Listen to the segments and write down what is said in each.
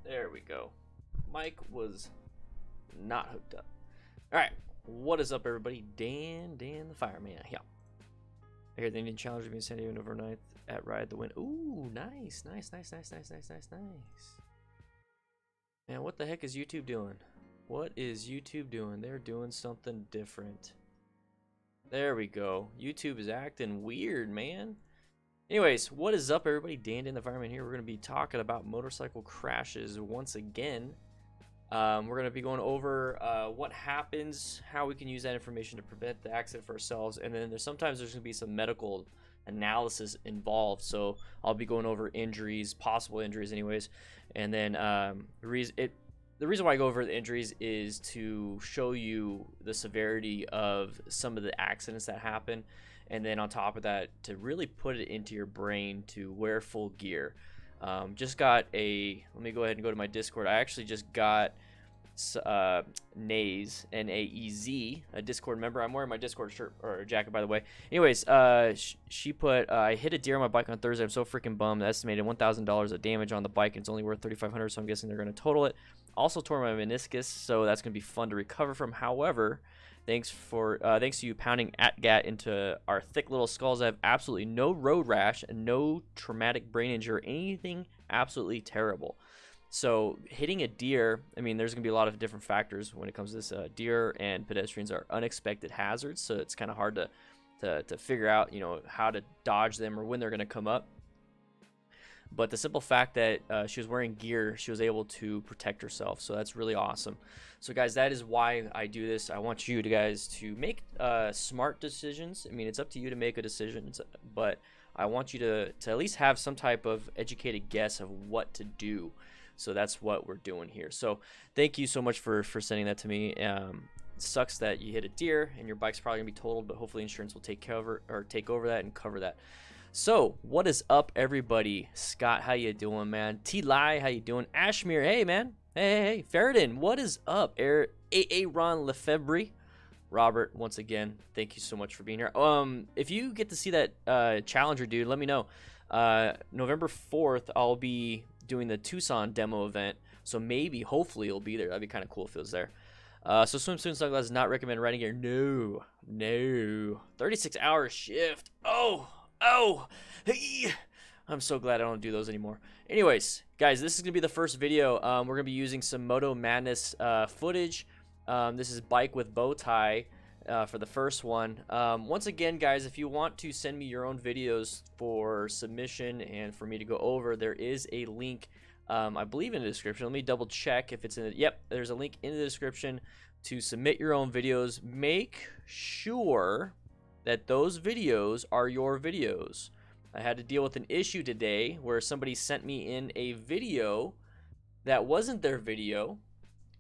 There we go. Mic was not hooked up. All right, what is up, everybody? Dan the fireman. Yeah. I hear they need to challenge me in San Diego overnight at Ride the Wind. Ooh, nice. Man, what the heck is YouTube doing? What is YouTube doing? They're doing something different. There we go. YouTube is acting weird, man. Anyways, what is up, everybody? Dan the fireman here. We're going to be talking about motorcycle crashes once again. We're going to be going over what happens, how we can use that information to prevent the accident for ourselves, and then sometimes there's going to be some medical analysis involved. So I'll be going over injuries, possible injuries, anyways. And then the reason why I go over the injuries is to show you the severity of some of the accidents that happen. And then on top of that, to really put it into your brain to wear full gear. Just got a, let me go ahead and go to my Discord. I actually just got Naze, N-A-E-Z, a Discord member. I'm wearing my Discord shirt or jacket, by the way. Anyways, she put, I hit a deer on my bike on Thursday. I'm so freaking bummed. Estimated $1,000 of damage on the bike, and it's only worth $3,500, so I'm guessing they're going to total it. Also tore my meniscus, so that's going to be fun to recover from. However, thanks to you pounding ATGAT into our thick little skulls. I have absolutely no road rash and no traumatic brain injury or anything absolutely terrible. So hitting a deer, I mean, there's going to be a lot of different factors when it comes to this. Deer and pedestrians are unexpected hazards, so it's kind of hard to figure out, you know, how to dodge them or when they're going to come up. But the simple fact that she was wearing gear, she was able to protect herself. So that's really awesome. So guys, that is why I do this. I want you guys to make smart decisions. I mean, it's up to you to make a decision, but I want you to at least have some type of educated guess of what to do. So that's what we're doing here. So thank you so much for sending that to me. It sucks that you hit a deer and your bike's probably gonna be totaled, but hopefully insurance will take over that and cover that. So what is up, everybody? Scott, how you doing, man? T-Lie, how you doing? Ashmere, hey, man. Hey. Ferritin, what is up? Aaron Lefebvre. Robert, once again, thank you so much for being here. If you get to see that Challenger dude, let me know. November 4th, I'll be doing the Tucson demo event. So maybe, hopefully, it'll be there. That'd be kind of cool if it was there. So swimsuit sunglasses not recommend riding gear. No. 36-hour shift. Oh, hey. I'm so glad I don't do those anymore. Anyways, guys, this is gonna be the first video. We're gonna be using some Moto Madness footage. This is bike with bow tie for the first one. Once again, guys, if you want to send me your own videos for submission and for me to go over, there is a link, I believe, in the description. Let me double check if it's in the, yep, there's a link in the description to submit your own videos. Make sure that those videos are your videos. I had to deal with an issue today where somebody sent me in a video that wasn't their video,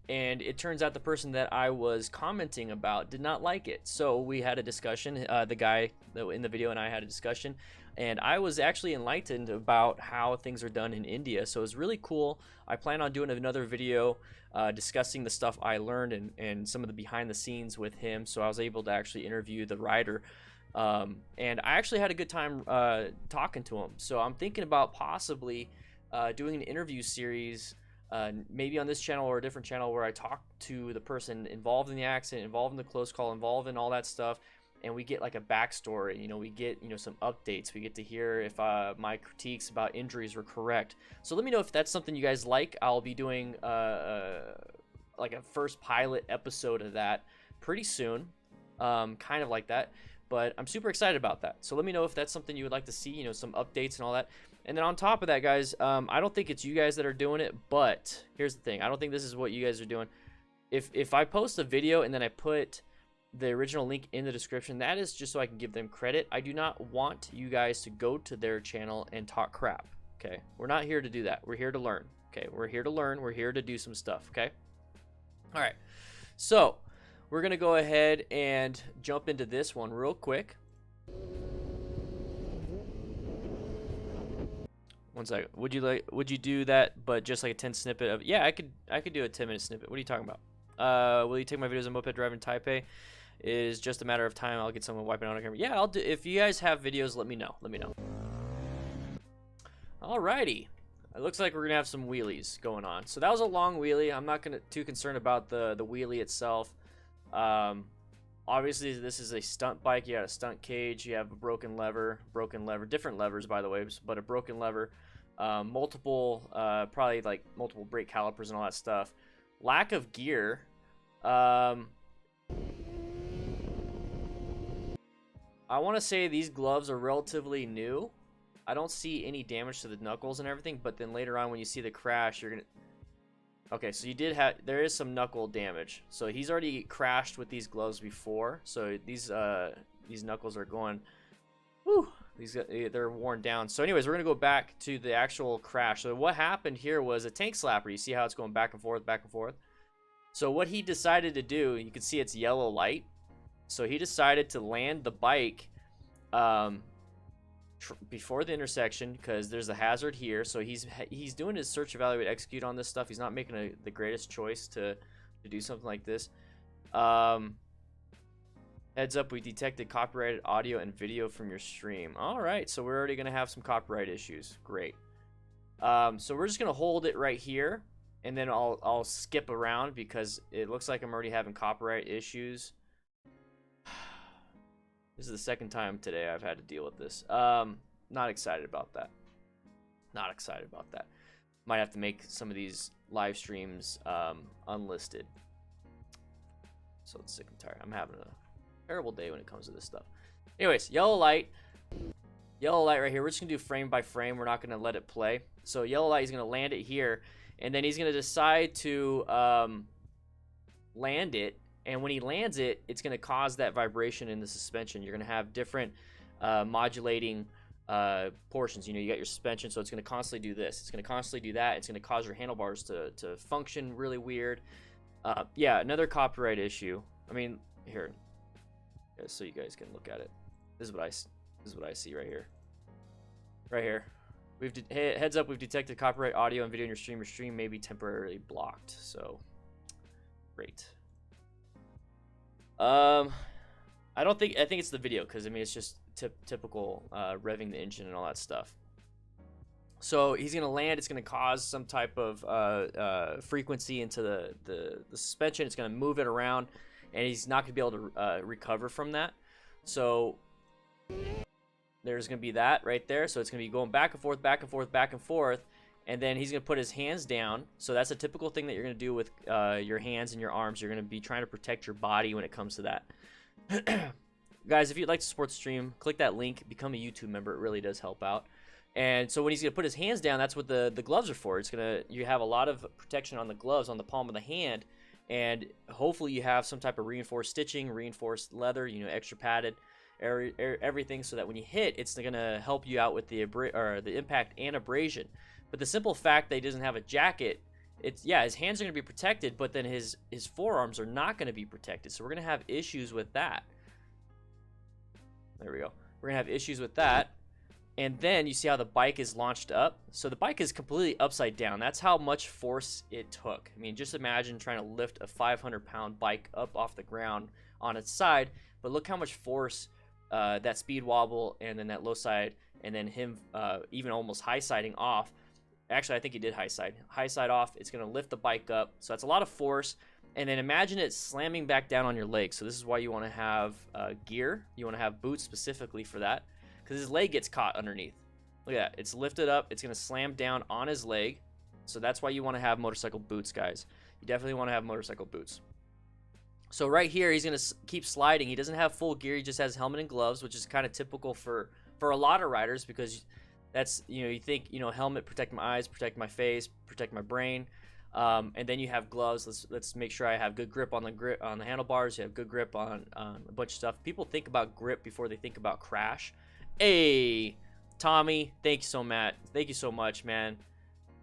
and it turns out the person that I was commenting about did not like it. So we had a discussion. The guy in the video and I had a discussion, and I was actually enlightened about how things are done in India. So it was really cool. I plan on doing another video discussing the stuff I learned and some of the behind the scenes with him. So I was able to actually interview the rider. And I actually had a good time talking to him. So I'm thinking about possibly doing an interview series, maybe on this channel or a different channel, where I talk to the person involved in the accident, involved in the close call, involved in all that stuff, and we get like a backstory. You know, we get, you know, some updates. We get to hear if my critiques about injuries were correct. So let me know if that's something you guys like. I'll be doing like a first pilot episode of that pretty soon, kind of like that. But I'm super excited about that. So let me know if that's something you would like to see, you know, some updates and all that. And then on top of that, guys, I don't think it's you guys that are doing it, but here's the thing. I don't think this is what you guys are doing. If I post a video and then I put the original link in the description, that is just so I can give them credit. I do not want you guys to go to their channel and talk crap, okay? We're not here to do that. We're here to learn, okay? We're here to learn. We're here to do some stuff, okay? All right. So we're going to go ahead and jump into this one real quick. One second. Would you do that, but just like a 10 snippet of, yeah, I could do a 10-minute snippet. What are you talking about? Will you take my videos on moped driving Taipei? It is just a matter of time. I'll get someone wiping out on camera. Yeah, I'll do. If you guys have videos, let me know. Alrighty. it looks like we're gonna have some wheelies going on. So that was a long wheelie. I'm not too concerned about the wheelie itself. Obviously this is a stunt bike. You got a stunt cage, you have a broken lever, different levers by the way, but a broken lever, multiple probably like multiple brake calipers and all that stuff. Lack of gear. I want to say these gloves are relatively new. I don't see any damage to the knuckles and everything, but then later on when you see the crash, you're gonna... Okay, so there is some knuckle damage. So he's already crashed with these gloves before. So these knuckles are going... Whew, they're worn down. So anyways, we're gonna go back to the actual crash. So what happened here was a tank slapper. You see how it's going back and forth, back and forth? So what he decided to do, you can see it's yellow light. So he decided to land the bike before the intersection because there's a hazard here. So he's doing his search, evaluate, execute on this stuff. He's not making the greatest choice to do something like this. Heads up, we detected copyrighted audio and video from your stream. All right, so we're already gonna have some copyright issues. Great. So we're just gonna hold it right here, and then I'll skip around because it looks like I'm already having copyright issues. This is the second time today I've had to deal with this. Not excited about that. Not excited about that. Might have to make some of these live streams unlisted. So sick and tired. I'm having a terrible day when it comes to this stuff. Anyways, yellow light. Yellow light right here. We're just going to do frame by frame. We're not going to let it play. So yellow light, he's going to land it here. And then he's going to decide to land it. And when he lands it, it's going to cause that vibration in the suspension. You're going to have different modulating portions. You know, you got your suspension, so it's going to constantly do this. It's going to constantly do that. It's going to cause your handlebars to function really weird. Yeah, another copyright issue. I mean, here, so you guys can look at it. This is what I see right here. Right here. Heads up, we've detected copyright audio and video in your stream. Your stream may be temporarily blocked. So, great. I think it's the video because I mean it's just typical revving the engine and all that stuff. So he's gonna land. It's gonna cause some type of frequency into the suspension. It's gonna move it around, and he's not gonna be able to recover from that. So there's gonna be that right there. So it's gonna be going back and forth, back and forth, back and forth. And then he's going to put his hands down. So that's a typical thing that you're going to do with your hands and your arms. You're going to be trying to protect your body when it comes to that. Guys, if you'd like to support the stream, click that link. Become a YouTube member. It really does help out. And so when he's going to put his hands down, that's what the gloves are for. You have a lot of protection on the gloves on the palm of the hand. And hopefully you have some type of reinforced stitching, reinforced leather, you know, extra padded, everything. So that when you hit, it's going to help you out with the impact and abrasion. But the simple fact that he doesn't have a jacket, his hands are going to be protected, but then his forearms are not going to be protected. So we're going to have issues with that. There we go. We're going to have issues with that. And then you see how the bike is launched up. So the bike is completely upside down. That's how much force it took. I mean, just imagine trying to lift a 500-pound bike up off the ground on its side. But look how much force that speed wobble and then that low side and then him even almost high siding off. Actually, I think he did high side off. It's going to lift the bike up. So that's a lot of force. And then imagine it slamming back down on your leg. So this is why you want to have gear. You want to have boots specifically for that. Because his leg gets caught underneath. Look at that. It's lifted up. It's going to slam down on his leg. So that's why you want to have motorcycle boots, guys. You definitely want to have motorcycle boots. So right here, he's going to keep sliding. He doesn't have full gear. He just has helmet and gloves, which is kind of typical for a lot of riders because... That's, you know, you think, you know, helmet, protect my eyes, protect my face, protect my brain. And then you have gloves. Let's make sure I have good grip on the handlebars. You have good grip on a bunch of stuff. People think about grip before they think about crash. Hey, Tommy, thank you so much, man.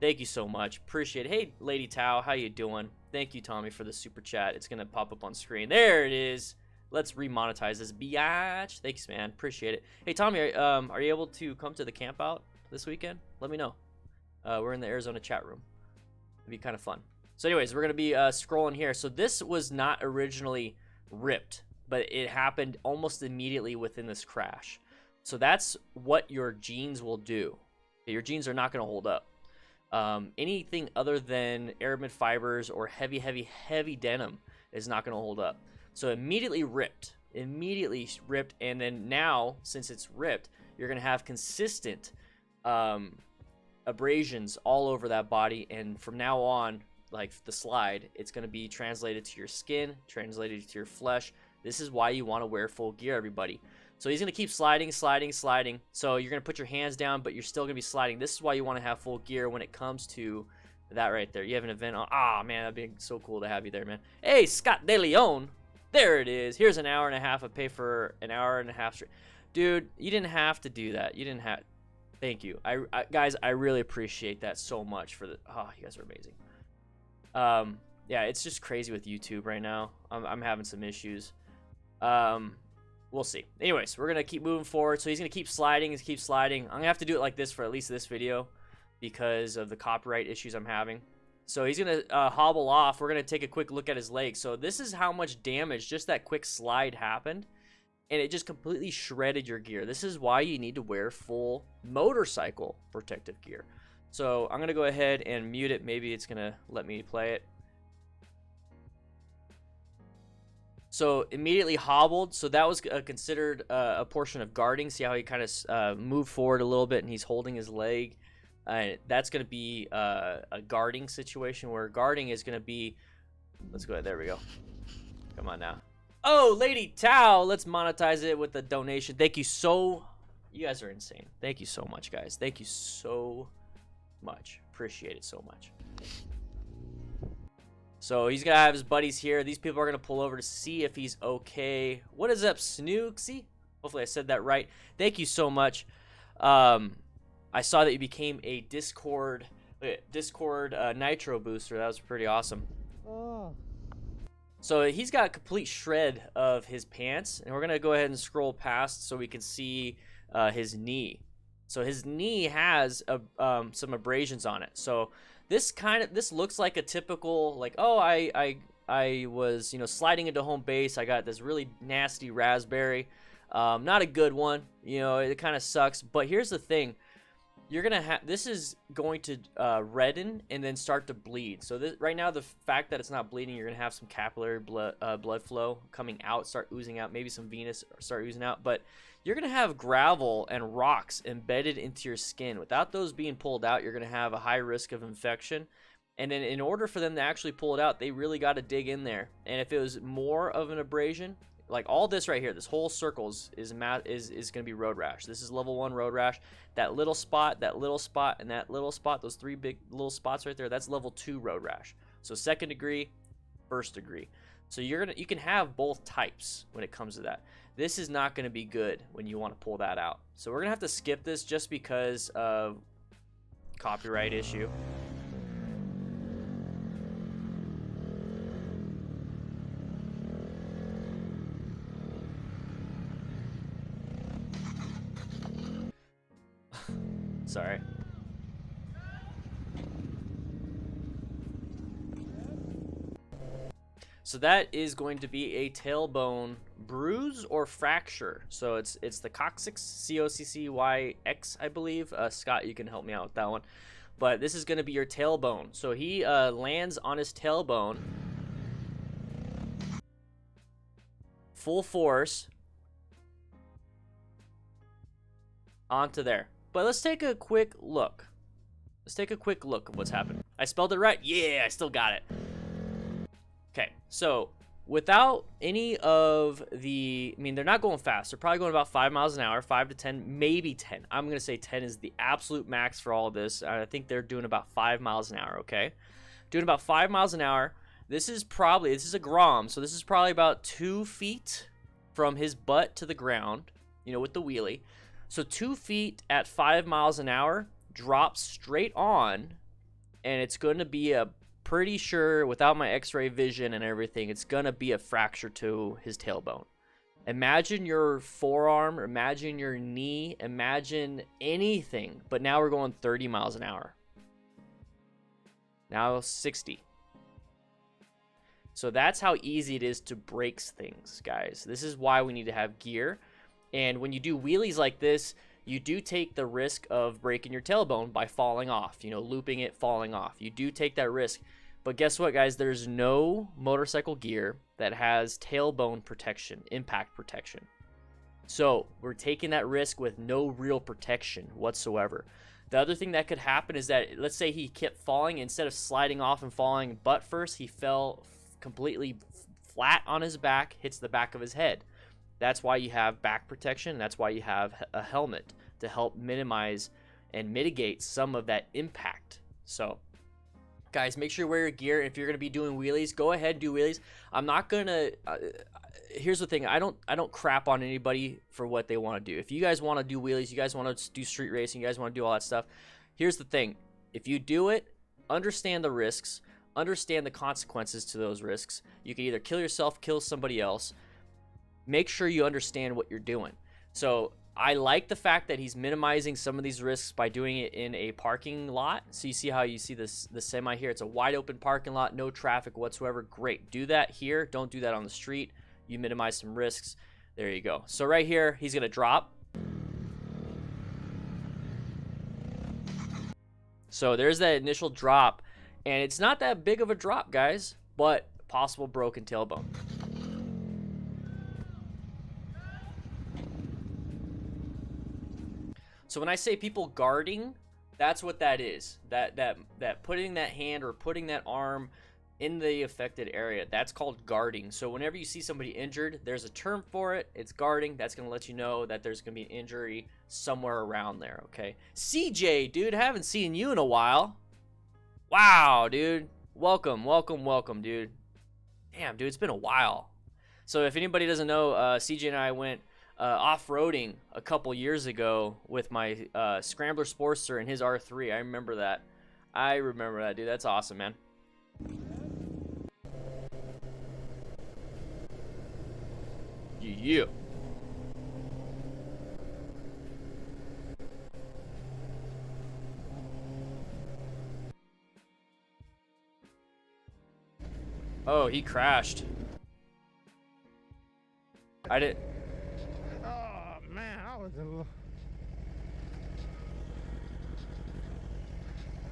Thank you so much. Appreciate it. Hey, Lady Tao, how you doing? Thank you, Tommy, for the super chat. It's going to pop up on screen. There it is. Let's remonetize this biatch. Thanks, man. Appreciate it. Hey, Tommy, are you able to come to the camp out this weekend? Let me know. We're in the Arizona chat room. It'd be kind of fun. So anyways, we're going to be scrolling here. So this was not originally ripped, but it happened almost immediately within this crash. So that's what your jeans will do. Your jeans are not going to hold up. Anything other than aramid fibers or heavy denim is not going to hold up. So immediately ripped, and then now, since it's ripped, you're going to have consistent abrasions all over that body, and from now on, like the slide, it's going to be translated to your skin, translated to your flesh. This is why you want to wear full gear, everybody. So he's going to keep sliding. So you're going to put your hands down, but you're still going to be sliding. This is why you want to have full gear when it comes to that right there. You have an event on. Ah, man, that'd be so cool to have you there, man. Hey, Scott De Leon. There it is. Here's an hour and a half. I pay for an hour and a half straight. Dude, you didn't have to do that. You didn't have. Thank you. Guys, I really appreciate that so much for the. Oh, you guys are amazing. Yeah, it's just crazy with YouTube right now. I'm having some issues. We'll see. Anyways, we're gonna keep moving forward. So he's gonna keep sliding. I'm gonna have to do it like this for at least this video because of the copyright issues I'm having. So he's gonna hobble off. We're gonna take a quick look at his leg. So this is how much damage just that quick slide happened, and it just completely shredded your gear. This is why you need to wear full motorcycle protective gear. So I'm gonna go ahead and mute it. Maybe it's gonna let me play it. So immediately hobbled. So that was considered a portion of guarding. See how he kind of moved forward a little bit and he's holding his leg. That's going to be a guarding situation where guarding is going to be. Let's go ahead. There we go. Come on now. Oh, Lady Tao. Let's monetize it with a donation. Thank you so. You guys are insane. Thank you so much, guys. Thank you so much. Appreciate it so much. So he's gonna have his buddies here. These people are gonna pull over to see if he's okay. What is up, Snooksy? Hopefully I said that right. Thank you so much. I saw that you became a Discord Nitro booster. That was pretty awesome. Oh. So he's got a complete shred of his pants, and we're gonna go ahead and scroll past so we can see his knee. So his knee has some abrasions on it. So this looks like a typical, like, oh, I was, you know, sliding into home base. I got this really nasty raspberry. Not a good one, you know, it kind of sucks. But here's the thing. You're going to have, this is going to redden and then start to bleed. So this, right now, the fact that it's not bleeding, you're going to have some capillary blood flow coming out, start oozing out, maybe some venous start oozing out. But you're going to have gravel and rocks embedded into your skin. Without those being pulled out, you're going to have a high risk of infection. And then in order for them to actually pull it out, they really got to dig in there. And if it was more of an abrasion, like all this right here, this whole circle is going to be road rash. This is level 1 road rash. That little spot, and that little spot, those 3 big little spots right there, that's level 2 road rash. So 2nd degree, 1st degree. So you can have both types when it comes to that. This is not going to be good when you want to pull that out. So we're going to have to skip this just because of copyright issue. Sorry. So that is going to be a tailbone bruise or fracture. So it's the coccyx, C-O-C-C-Y-X, I believe. Scott, you can help me out with that one. But this is going to be your tailbone. So he lands on his tailbone, full force, onto there. But let's take a quick look. Let's take a quick look of what's happened. I spelled it right? Yeah, I still got it. Okay, so without any of the, I mean, they're not going fast. They're probably going about 5 miles an hour, 5 to 10, maybe 10. I'm going to say 10 is the absolute max for all of this. I think they're doing about 5 miles an hour, okay? Doing about 5 miles an hour. This is a Grom, so this is probably about 2 feet from his butt to the ground, you know, with the wheelie. So 2 feet at 5 miles an hour drops straight on, and it's going to be a pretty sure, without my x-ray vision and everything, it's going to be a fracture to his tailbone. Imagine your forearm, imagine your knee, imagine anything, but now we're going 30 miles an hour. Now 60. So that's how easy it is to break things, guys. This is why we need to have gear. And when you do wheelies like this, you do take the risk of breaking your tailbone by falling off, you know, looping it, falling off. You do take that risk. But guess what, guys? There's no motorcycle gear that has tailbone protection, impact protection. So we're taking that risk with no real protection whatsoever. The other thing that could happen is that, let's say he kept falling, instead of sliding off and falling butt first, he fell completely flat on his back, hits the back of his head. That's why you have back protection. That's why you have a helmet to help minimize and mitigate some of that impact. So guys, make sure you wear your gear. If you're going to be doing wheelies, go ahead and do wheelies. I'm not going to here's the thing. I don't crap on anybody for what they want to do. If you guys want to do wheelies, you guys want to do street racing, you guys want to do all that stuff, here's the thing. If you do it, understand the risks, understand the consequences to those risks. You can either kill yourself, kill somebody else. Make sure you understand what you're doing. So I like the fact that he's minimizing some of these risks by doing it in a parking lot. So you see how you see the semi here. It's a wide open parking lot, no traffic whatsoever. Great. Do that here. Don't do that on the street. You minimize some risks. There you go. So right here, he's going to drop. So there's that initial drop. And it's not that big of a drop, guys, but possible broken tailbone. So when I say people guarding, that's what that is. That putting that hand or putting that arm in the affected area, that's called guarding. So whenever you see somebody injured, there's a term for it. It's guarding. That's going to let you know that there's going to be an injury somewhere around there, okay? CJ, dude, haven't seen you in a while. Wow, dude. Welcome, dude. Damn, dude, it's been a while. So if anybody doesn't know, CJ and I went off-roading a couple years ago with my Scrambler Sportster and his R3. I remember that. Dude. That's awesome, man. Yeah. Oh, he crashed. I didn't. Oh man, I was in.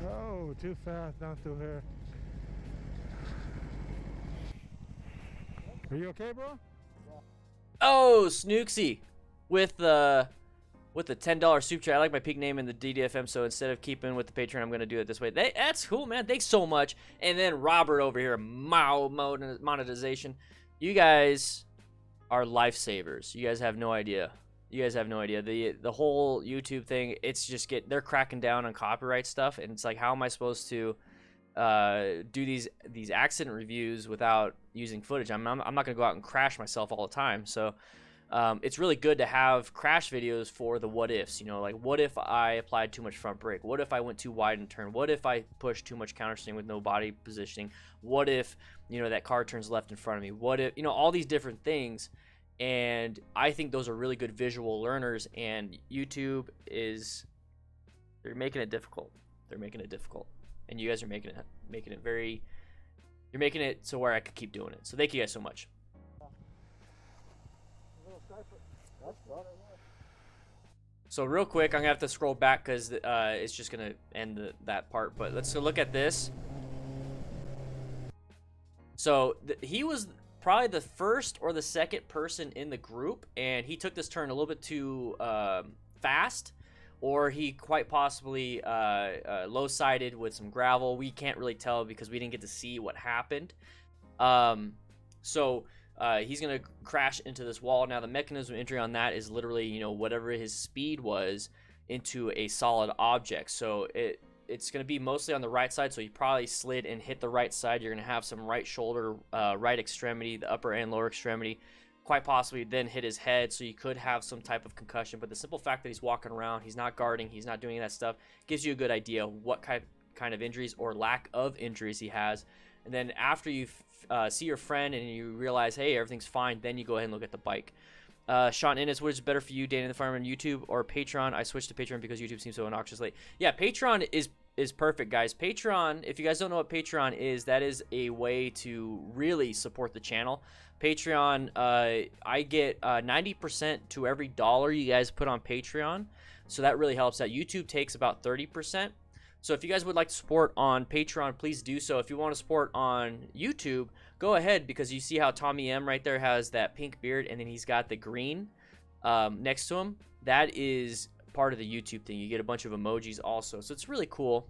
Oh, too fast down through here. Are you okay, bro? Oh, Snooksy with the $10 super chat. I like my peak name in the DDFM, so instead of keeping with the Patreon, I'm gonna do it this way. That's cool, man. Thanks so much. And then Robert over here, monetization. You guys are lifesavers. You guys have no idea. The whole YouTube thing, it's just they're cracking down on copyright stuff, and it's like, how am I supposed to do these accident reviews without using footage? I'm not gonna go out and crash myself all the time. So it's really good to have crash videos for the what ifs, you know, like what if I applied too much front brake, what if I went too wide in turn, what if I pushed too much counterswing with no body positioning, what if, you know, that car turns left in front of me, what if, you know, all these different things. And I think those are really good visual learners, and YouTube they're making it difficult. And you guys are making it you're making it so where I could keep doing it. So thank you guys so much. So real quick, I'm gonna have to scroll back because it's just gonna end that part. But let's look at this. So he was probably the first or the second person in the group, and he took this turn a little bit too fast, or he quite possibly low-sided with some gravel. We can't really tell because we didn't get to see what happened. So he's going to crash into this wall. Now, the mechanism of entry on that is literally, you know, whatever his speed was into a solid object. So it's going to be mostly on the right side, so he probably slid and hit the right side. You're going to have some right shoulder, right extremity, the upper and lower extremity, quite possibly then hit his head, so you could have some type of concussion. But the simple fact that he's walking around, he's not guarding, he's not doing that stuff, gives you a good idea of what kind of injuries or lack of injuries he has. And then after you see your friend and you realize, hey, everything's fine, then you go ahead and look at the bike. Sean Innes, what is better for you, Danny the Farmer, on YouTube or Patreon? I switched to Patreon because YouTube seems so obnoxious late. Yeah, Patreon is perfect, guys. Patreon, if you guys don't know what Patreon is, that is a way to really support the channel. Patreon, I get 90% to every dollar you guys put on Patreon. So that really helps out. YouTube takes about 30%. So if you guys would like to support on Patreon, please do so. If you want to support on YouTube, go ahead, because you see how Tommy M right there has that pink beard and then he's got the green next to him. That is part of the YouTube thing. You get a bunch of emojis also. So it's really cool.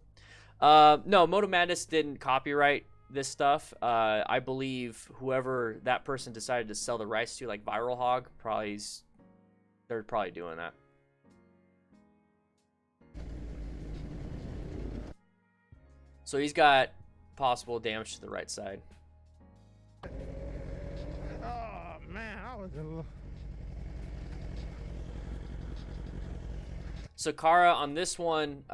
No, Moto Madness didn't copyright this stuff. I believe whoever that person decided to sell the rights to, like Viral Hog, they're probably doing that. So he's got possible damage to the right side. Oh man, I was in. So Kara on this one,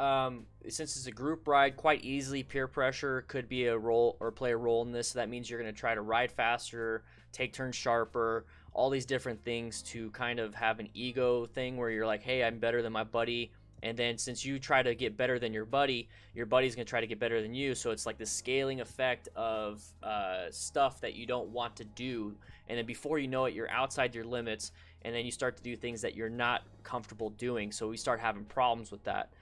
since it's a group ride, quite easily peer pressure could be a role or play a role in this. So that means you're going to try to ride faster, take turns sharper, all these different things to kind of have an ego thing where you're like, hey, I'm better than my buddy. And then since you try to get better than your buddy's going to try to get better than you. So it's like this scaling effect of stuff that you don't want to do. And then before you know it, you're outside your limits. And then you start to do things that you're not comfortable doing. So we start having problems with that.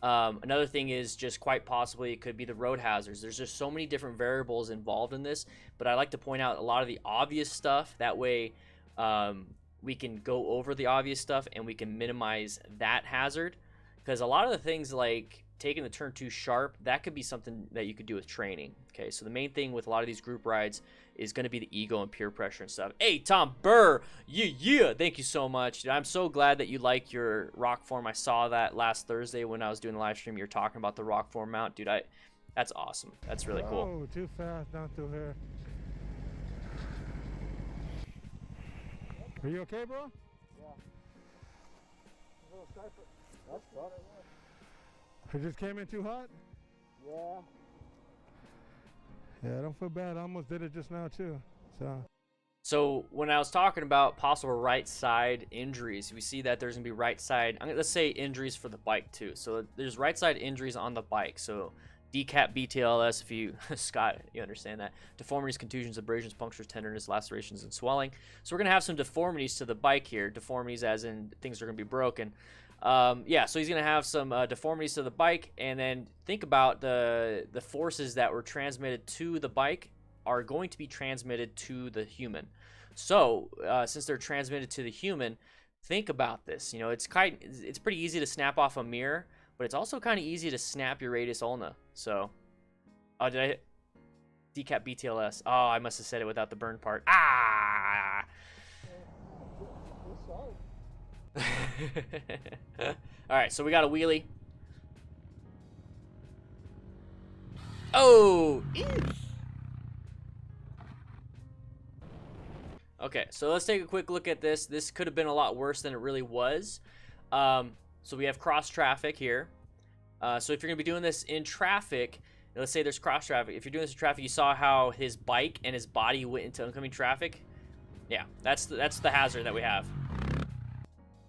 Another thing is just quite possibly it could be the road hazards. There's just so many different variables involved in this. But I like to point out a lot of the obvious stuff. That way we can go over the obvious stuff and we can minimize that hazard. Because a lot of the things like taking the turn too sharp, that could be something that you could do with training. Okay, so the main thing with a lot of these group rides is going to be the ego and peer pressure and stuff. Hey, Tom Burr, yeah, thank you so much. I'm so glad that you like your rock form. I saw that last Thursday when I was doing the live stream. You were talking about the rock form mount. Dude, that's awesome. That's really cool. Oh, too fast down through here. Are you okay, bro? That's tough. It just came in too hot? Yeah. Yeah, I don't feel bad. I almost did it just now too. So when I was talking about possible right side injuries, we see that there's gonna be right side, let's say injuries for the bike too. So there's right side injuries on the bike. So decap, BTLS, if you, Scott, you understand that. Deformities, contusions, abrasions, punctures, tenderness, lacerations, and swelling. So we're gonna have some deformities to the bike here. Deformities as in things are gonna be broken. Yeah, so he's gonna have some deformities to the bike, and then think about the forces that were transmitted to the bike are going to be transmitted to the human. So since they're transmitted to the human, think about this. You know, it's pretty easy to snap off a mirror, but it's also kind of easy to snap your radius ulna. So, oh, did I hit decap BTLS? Oh, I must have said it without the burn part. Ah. All right, so we got a wheelie. Oh, okay, so let's take a quick look at this. This could have been a lot worse than it really was. So we have cross traffic here. So if you're gonna be doing this in traffic, let's say there's cross traffic. If you're doing this in traffic, you saw how his bike and his body went into oncoming traffic. Yeah, that's the hazard that we have.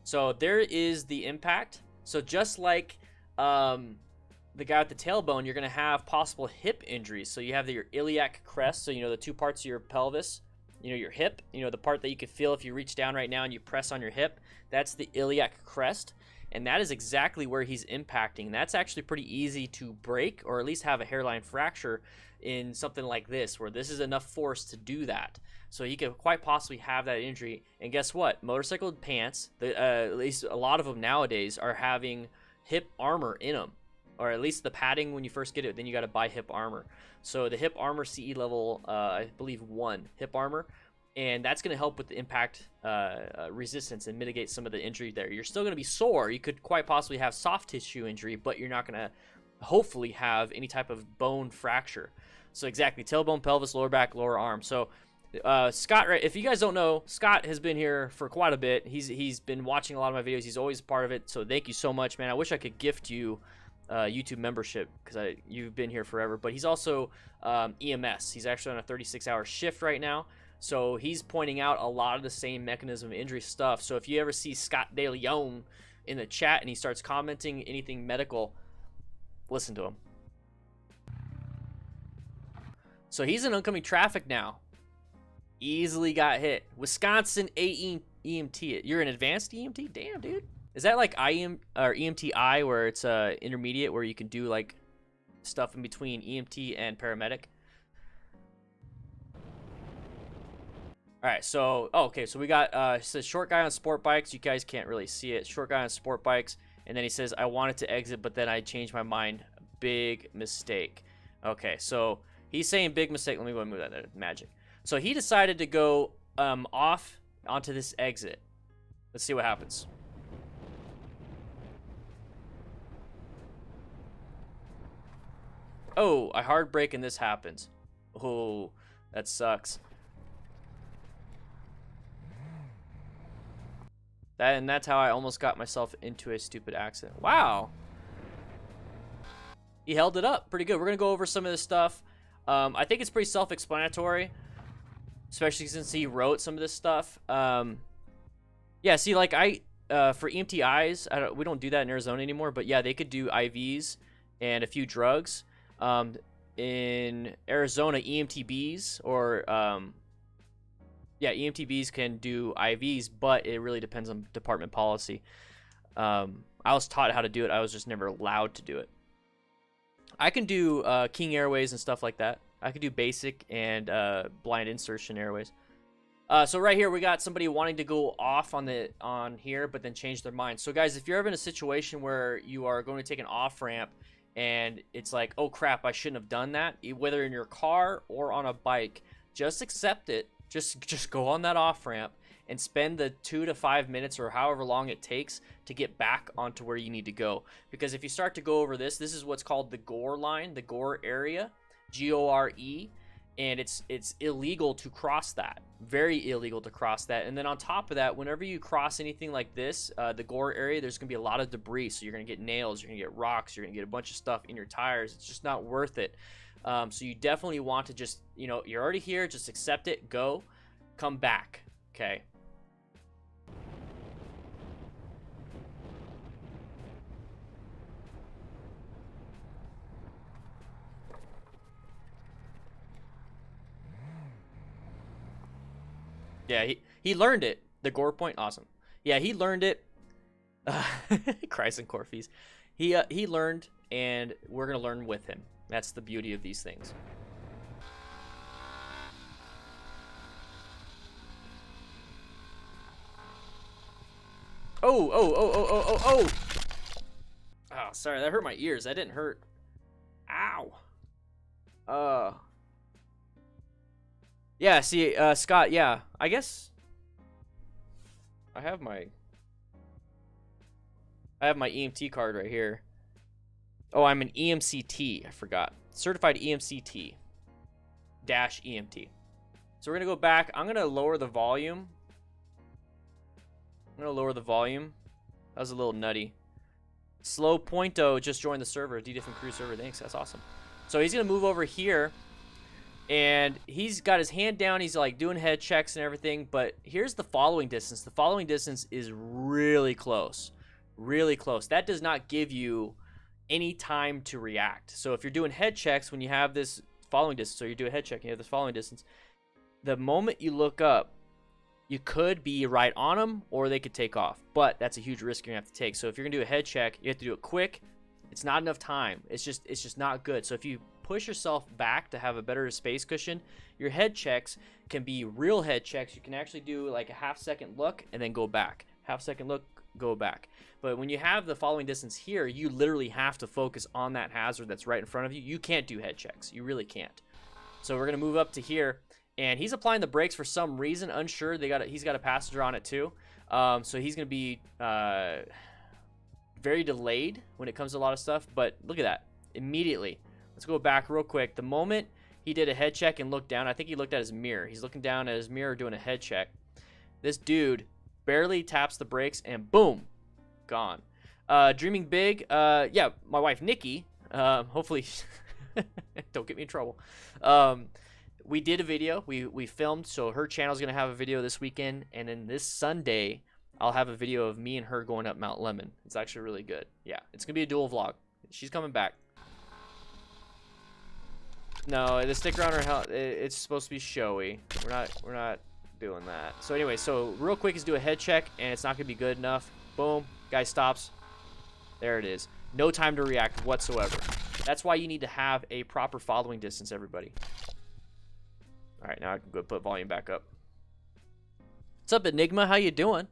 So there is the impact. So just like the guy with the tailbone, you're going to have possible hip injuries. So you have your iliac crest. So, you know, the two parts of your pelvis, you know, your hip, you know, the part that you could feel if you reach down right now and you press on your hip. That's the iliac crest. And that is exactly where he's impacting. That's actually pretty easy to break, or at least have a hairline fracture in something like this, where this is enough force to do that. So he could quite possibly have that injury. And guess what? Motorcycle pants, at least a lot of them nowadays, are having hip armor in them. Or at least the padding when you first get it, then you got to buy hip armor. So the hip armor CE level, I believe 1 hip armor. And that's going to help with the impact resistance and mitigate some of the injury there. You're still going to be sore. You could quite possibly have soft tissue injury, but you're not going to hopefully have any type of bone fracture. So exactly, tailbone, pelvis, lower back, lower arm. So Scott, right, if you guys don't know, Scott has been here for quite a bit. He's been watching a lot of my videos. He's always a part of it. So thank you so much, man. I wish I could gift you YouTube membership because you've been here forever. But he's also EMS. He's actually on a 36-hour shift right now. So he's pointing out a lot of the same mechanism of injury stuff. So if you ever see Scott De Leon in the chat and he starts commenting anything medical, listen to him. So he's in oncoming traffic now. Easily got hit. Wisconsin EMT. You're an advanced EMT? Damn, dude. Is that like IM or EMTI, where it's intermediate, where you can do like stuff in between EMT and paramedic? All right, so okay, so we got it says short guy on sport bikes. You guys can't really see it. Short guy on sport bikes, and then he says I wanted to exit, but then I changed my mind. Big mistake. Okay, so he's saying big mistake. Let me go and move that there. Magic. So he decided to go off onto this exit. Let's see what happens. Oh, I hard brake and this happens. Oh, that sucks. And that's how I almost got myself into a stupid accident. Wow. He held it up pretty good. We're going to go over some of this stuff. I think it's pretty self-explanatory, especially since he wrote some of this stuff. Yeah, see, like for EMTIs, we don't do that in Arizona anymore, but yeah, they could do IVs and a few drugs. In Arizona, EMTBs or yeah, EMTBs can do IVs, but it really depends on department policy. I was taught how to do it. I was just never allowed to do it. I can do King Airways and stuff like that. I can do basic and blind insertion airways. So right here, we got somebody wanting to go off on here, but then change their mind. So guys, if you're ever in a situation where you are going to take an off ramp and it's like, oh crap, I shouldn't have done that, whether in your car or on a bike, just accept it. Just go on that off ramp and spend the 2 to 5 minutes or however long it takes to get back onto where you need to go. Because if you start to go over this is what's called the gore line, the gore area, G-O-R-E, and it's illegal to cross that. Very illegal to cross that. And then on top of that, whenever you cross anything like this, the gore area, there's gonna be a lot of debris. So you're gonna get nails, you're gonna get rocks, you're gonna get a bunch of stuff in your tires. It's just not worth it. So you definitely want to just, you know, you're already here, just accept it, go, come back, okay? Yeah, he learned it. The gore point, awesome. Yeah, he learned it. Christ and Corfies. He learned, and we're gonna learn with him. That's the beauty of these things. Oh, oh, oh, oh, oh, oh, oh! Oh, sorry, that hurt my ears. That didn't hurt. Ow. Yeah, see, Scott, yeah, I guess I have my EMT card right here. Oh, I'm an EMCT. I forgot. Certified EMCT dash EMT. So we're going to go back. I'm going to lower the volume. That was a little nutty. Slow Pointo just joined the server. DDFM crew server. Thanks. That's awesome. So he's going to move over here. And he's got his hand down. He's like doing head checks and everything. But here's the following distance. The following distance is really close. Really close. That does not give you any time to react. So if you're doing head checks, when you have this following distance, so you do a head check and you have this following distance, the moment you look up, you could be right on them or they could take off. But that's a huge risk you're gonna have to take. So if you're gonna do a head check, you have to do it quick. It's not enough time. It's just not good. So if you push yourself back to have a better space cushion, your head checks can be real head checks. You can actually do like a half-second look and then go back. Half-second look, go back. But when you have the following distance here, you literally have to focus on that hazard that's right in front of you. You can't do head checks. You really can't. So we're gonna move up to here, and he's applying the brakes for some reason. Unsure. He's got a passenger on it too. So he's gonna be very delayed when it comes to a lot of stuff. But look at that. Immediately. Let's go back real quick. The moment he did a head check and looked down, I think he looked at his mirror. He's looking down at his mirror doing a head check. This dude barely taps the brakes and boom, gone. Dreaming big. Yeah, my wife Nikki. Hopefully, don't get me in trouble. We did a video. We filmed, so her channel's gonna have a video this weekend, and then this Sunday I'll have a video of me and her going up Mount Lemon. It's actually really good. Yeah, it's gonna be a dual vlog. She's coming back. No, the sticker on her helmet, it's supposed to be showy. We're not doing that. So anyway, so real quick is do a head check, and it's not gonna be good enough. Boom, Guy stops. There it is. No time to react whatsoever. That's why you need to have a proper following distance, everybody. All right, now I can go put volume back up. What's up, Enigma? How you doing?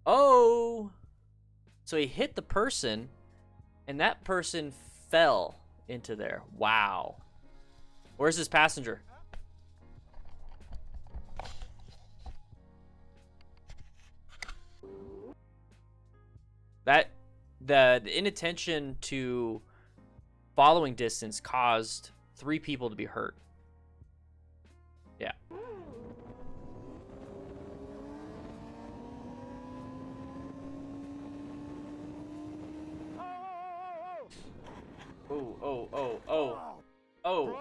Oh! So he hit the person, and that person fell into there. Wow. Where's his passenger? That the inattention to following distance caused 3 people to be hurt. Yeah. Oh.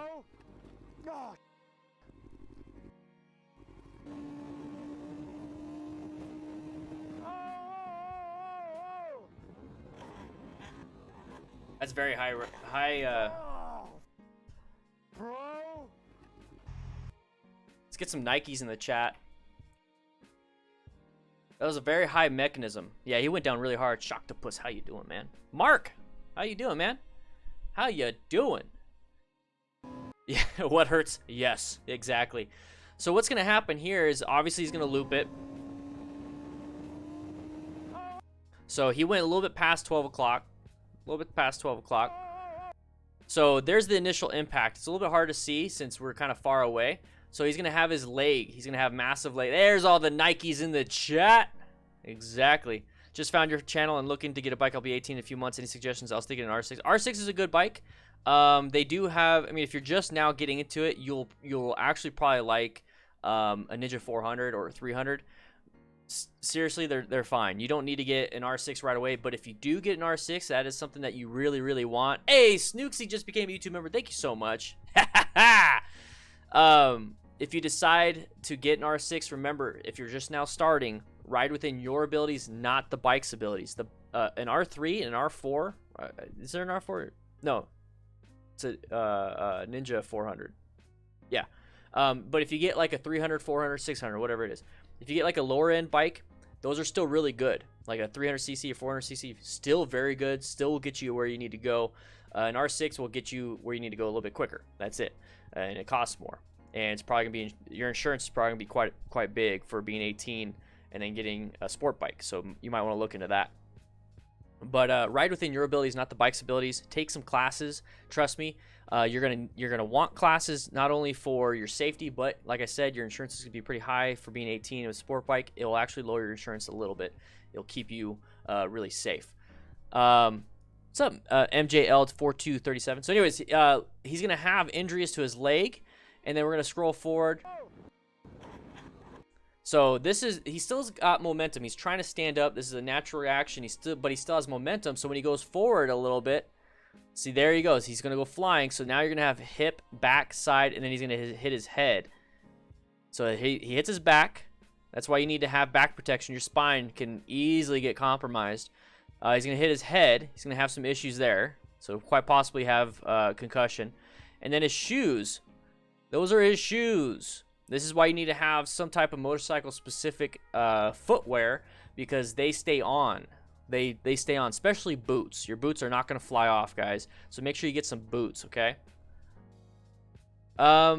That's very high. Let's get some Nikes in the chat. That was a very high mechanism. Yeah, he went down really hard. Shocktopus, how you doing, man? Mark, how you doing, man? How you doing? Yeah, what hurts? Yes, exactly. So what's gonna happen here is obviously he's gonna loop it. So he went a little bit past 12 o'clock. A little bit past 12 o'clock. So there's the initial impact. It's a little bit hard to see since we're kind of far away. So he's going to have his leg. He's going to have massive leg. There's all the Nikes in the chat. Exactly. Just found your channel and looking to get a bike. I'll be 18 in a few months. Any suggestions? I was thinking an R6. R6 is a good bike. They do have, I mean, if you're just now getting into it, you'll actually probably like a Ninja 400 or 300. Seriously, they're fine. You don't need to get an R6 right away, but if you do get an R6, that is something that you really, really want. Hey, Snooksy just became a YouTube member. Thank you so much. If you decide to get an R6, remember, if you're just now starting, ride within your abilities, not the bike's abilities. An R3 and an R4, is there an R4? No, it's a Ninja 400. Yeah, but if you get like a 300, 400, 600, whatever it is, if you get like a lower end bike, those are still really good. Like a 300cc or 400cc, still very good, still will get you where you need to go. An R6 will get you where you need to go a little bit quicker. That's it. And it costs more. And it's probably going to be, your insurance is probably going to be quite big for being 18 and then getting a sport bike. So you might want to look into that. But ride within your abilities, not the bike's abilities. Take some classes. Trust me, you're gonna want classes not only for your safety, but like I said, your insurance is gonna be pretty high for being 18 with a sport bike. It will actually lower your insurance a little bit. It'll keep you really safe. What's up, MJL4237? So, anyways, he's gonna have injuries to his leg, and then we're gonna scroll forward. So he still's got momentum. He's trying to stand up. This is a natural reaction. But he still has momentum. So when he goes forward a little bit, see, there he goes. He's gonna go flying. So now you're gonna have hip, back, side, and then he's gonna hit his head. So he hits his back. That's why you need to have back protection. Your spine can easily get compromised. He's gonna hit his head. He's gonna have some issues there. So quite possibly have concussion. And then his shoes. Those are his shoes. This is why you need to have some type of motorcycle-specific footwear, because they stay on. They stay on, especially boots. Your boots are not going to fly off, guys. So make sure you get some boots, okay? I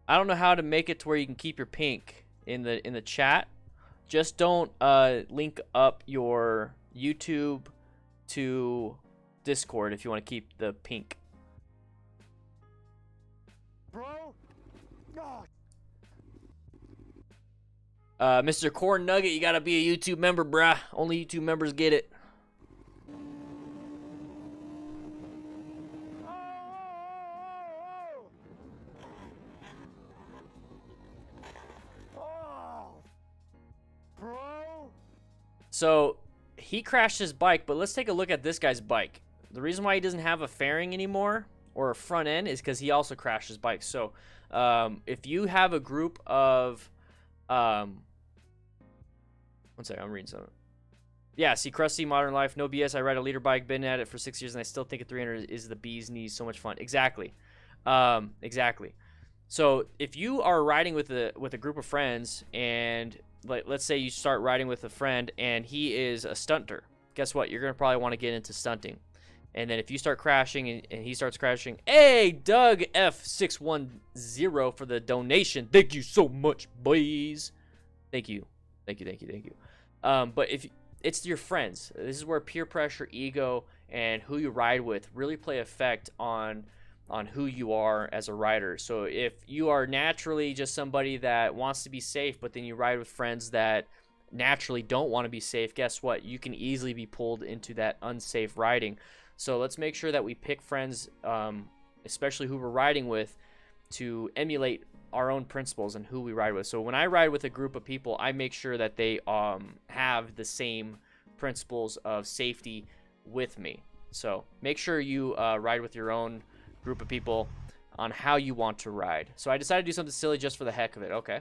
don't know how to make it to where you can keep your pink in the chat. Just don't link up your YouTube to Discord if you want to keep the pink. Bro, no. Mr. Corn Nugget, you gotta be a YouTube member, bruh. Only YouTube members get it. Bro. So he crashed his bike, but let's take a look at this guy's bike. The reason why he doesn't have a fairing anymore or a front end is because he also crashed his bike. So if you have a group of one second, I'm reading something. Yeah, see, Krusty, Modern Life, no BS. I ride a liter bike, been at it for 6 years, and I still think a 300 is the bee's knees. So much fun. Exactly. Exactly. So if you are riding with a group of friends, and like let's say you start riding with a friend and he is a stunter, guess what? You're gonna probably want to get into stunting. And then if you start crashing and he starts crashing, hey, Doug F610 for the donation. Thank you so much, boys. Thank you. But if it's your friends, this is where peer pressure, ego, and who you ride with really play effect on who you are as a rider. So if you are naturally just somebody that wants to be safe, but then you ride with friends that naturally don't want to be safe, guess what? You can easily be pulled into that unsafe riding. So let's make sure that we pick friends, especially who we're riding with, to emulate our own principles and who we ride with. So when I ride with a group of people, I make sure that they have the same principles of safety with me. So make sure you ride with your own group of people on how you want to ride. So I decided to do something silly just for the heck of it. Okay.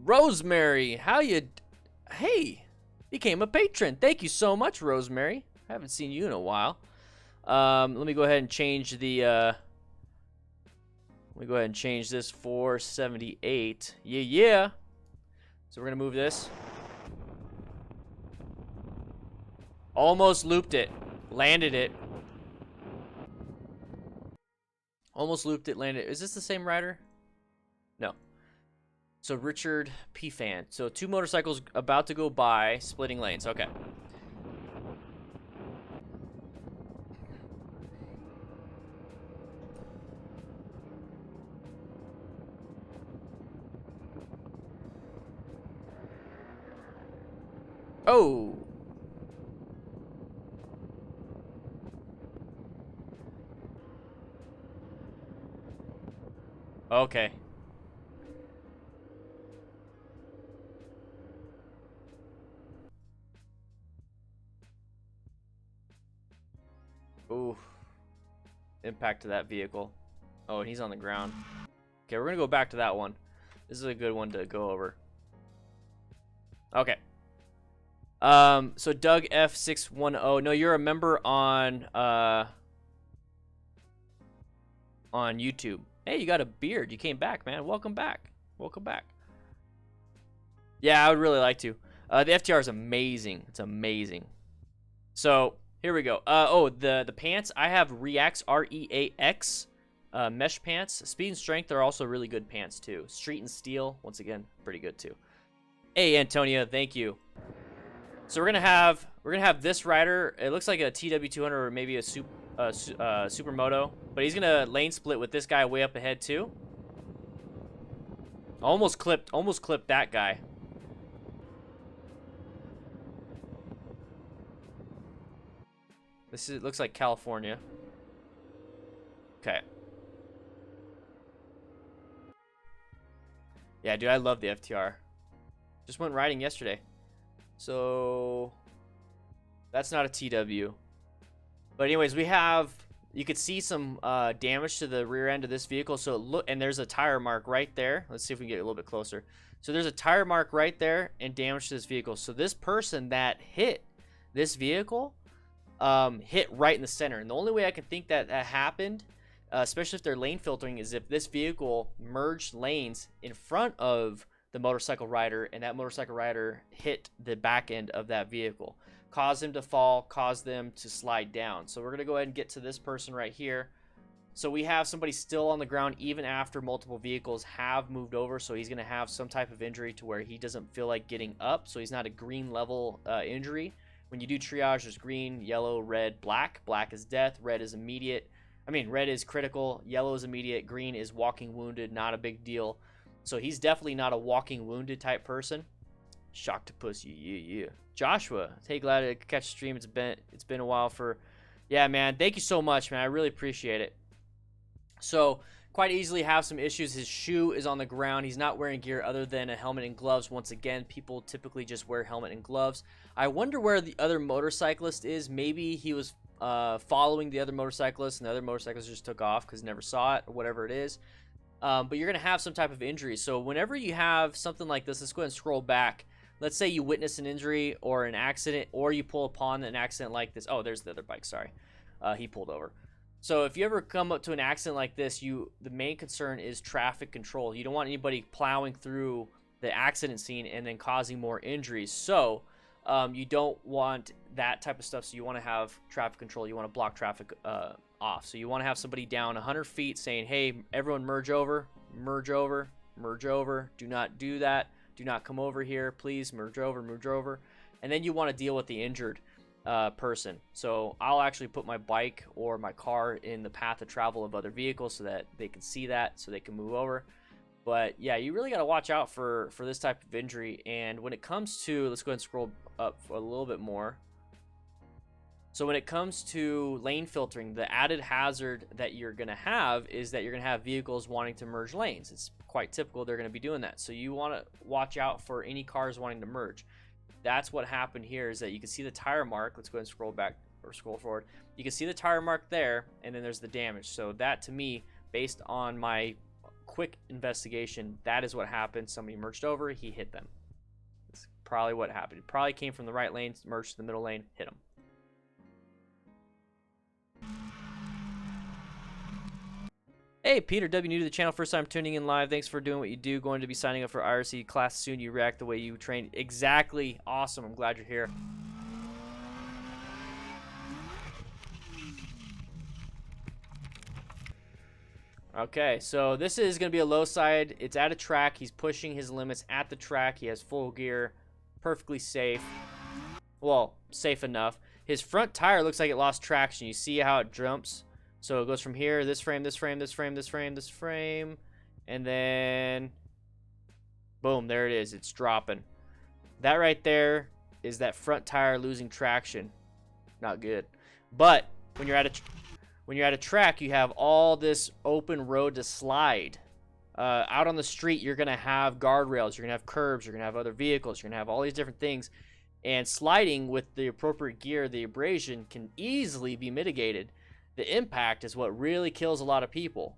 Rosemary, hey, became a patron. Thank you so much, Rosemary. I haven't seen you in a while. Let me go ahead and change the let me go ahead and change this 478. Yeah. So we're gonna move this. Almost looped it. Landed it. Almost looped it, landed it. Is this the same rider? No. So Richard P. Fan. So 2 motorcycles about to go by, splitting lanes. Okay. Oh. Okay. Ooh. Impact to that vehicle. Oh, and he's on the ground. Okay, we're gonna go back to that one. This is a good one to go over. Okay. So Doug F610. No, you're a member on YouTube. Hey, you got a beard. You came back, man. Welcome back. Welcome back. Yeah, I would really like to. The FTR is amazing. It's amazing. So here we go. Oh, the pants. I have Reax, REAX, mesh pants. Speed and strength are also really good pants too. Street and steel, once again, pretty good too. Hey, Antonia, thank you. So we're gonna have this rider. It looks like a TW200 or maybe a Supermoto, but he's gonna lane split with this guy way up ahead too. Almost clipped that guy. It looks like California. Okay. Yeah, dude, I love the FTR. Just went riding yesterday. So that's not a TW. But anyways, you could see some damage to the rear end of this vehicle. So and there's a tire mark right there. Let's see if we can get a little bit closer. So there's a tire mark right there and damage to this vehicle. So this person that hit this vehicle hit right in the center. And the only way I can think that happened, especially if they're lane filtering, is if this vehicle merged lanes in front of the motorcycle rider, and that motorcycle rider hit the back end of that vehicle, caused him to fall, caused them to slide down. So we're gonna go ahead and get to this person right here. So we have somebody still on the ground even after multiple vehicles have moved over. So he's gonna have some type of injury to where he doesn't feel like getting up. So he's not a green level injury. When you do triage, there's green, yellow, red, black. Black is death, red is immediate. Red is critical, yellow is immediate, green is walking wounded, not a big deal. So he's definitely not a walking wounded type person. Shocked to pussy, yeah. Joshua, hey, glad to catch the stream. It's been a while for, yeah, man. Thank you so much, man. I really appreciate it. So quite easily have some issues. His shoe is on the ground. He's not wearing gear other than a helmet and gloves. Once again, people typically just wear helmet and gloves. I wonder where the other motorcyclist is. Maybe he was following the other motorcyclist, and the other motorcyclist just took off because never saw it or whatever it is. but you're going to have some type of injury. So whenever you have something like this, let's go ahead and scroll back. Let's say you witness an injury or an accident, or you pull upon an accident like this. Oh, there's the other bike. Sorry. He pulled over. So if you ever come up to an accident like this, the main concern is traffic control. You don't want anybody plowing through the accident scene and then causing more injuries. So you don't want that type of stuff. So you want to have traffic control. You want to block traffic off. So you want to have somebody down 100 feet saying, hey, everyone merge over, merge over, merge over. Do not do that. Do not come over here. Please merge over, merge over. And then you want to deal with the injured person. So I'll actually put my bike or my car in the path of travel of other vehicles so that they can see that, so they can move over. But yeah, you really got to watch out for this type of injury. And when it comes to, let's go ahead and scroll up a little bit more. So when it comes to lane filtering, the added hazard that you're going to have is that you're going to have vehicles wanting to merge lanes. It's quite typical they're going to be doing that. So you want to watch out for any cars wanting to merge. That's what happened here, is that you can see the tire mark. Let's go ahead and scroll back or scroll forward. You can see the tire mark there, and then there's the damage. So that, to me, based on my quick investigation, that is what happened. Somebody merged over, he hit them. That's probably what happened. It probably came from the right lane, merged to the middle lane, hit him. Hey, Peter W, new to the channel, first time tuning in live. Thanks for doing what you do. Going to be signing up for IRC class soon. You react the way you train. Exactly. Awesome. I'm glad you're here. Okay, so this is going to be a low side. It's at a track. He's pushing his limits at the track. He has full gear. Perfectly safe. Well, safe enough. His front tire looks like it lost traction. You see how it jumps? So it goes from here, this frame, this frame, this frame, this frame, this frame, and then boom, there it is. It's dropping. That right there is that front tire losing traction. Not good. But when you're at a track, you have all this open road to slide. Out on the street, you're gonna have guardrails, you're gonna have curbs, you're gonna have other vehicles, you're gonna have all these different things, and sliding with the appropriate gear, the abrasion can easily be mitigated. The impact is what really kills a lot of people.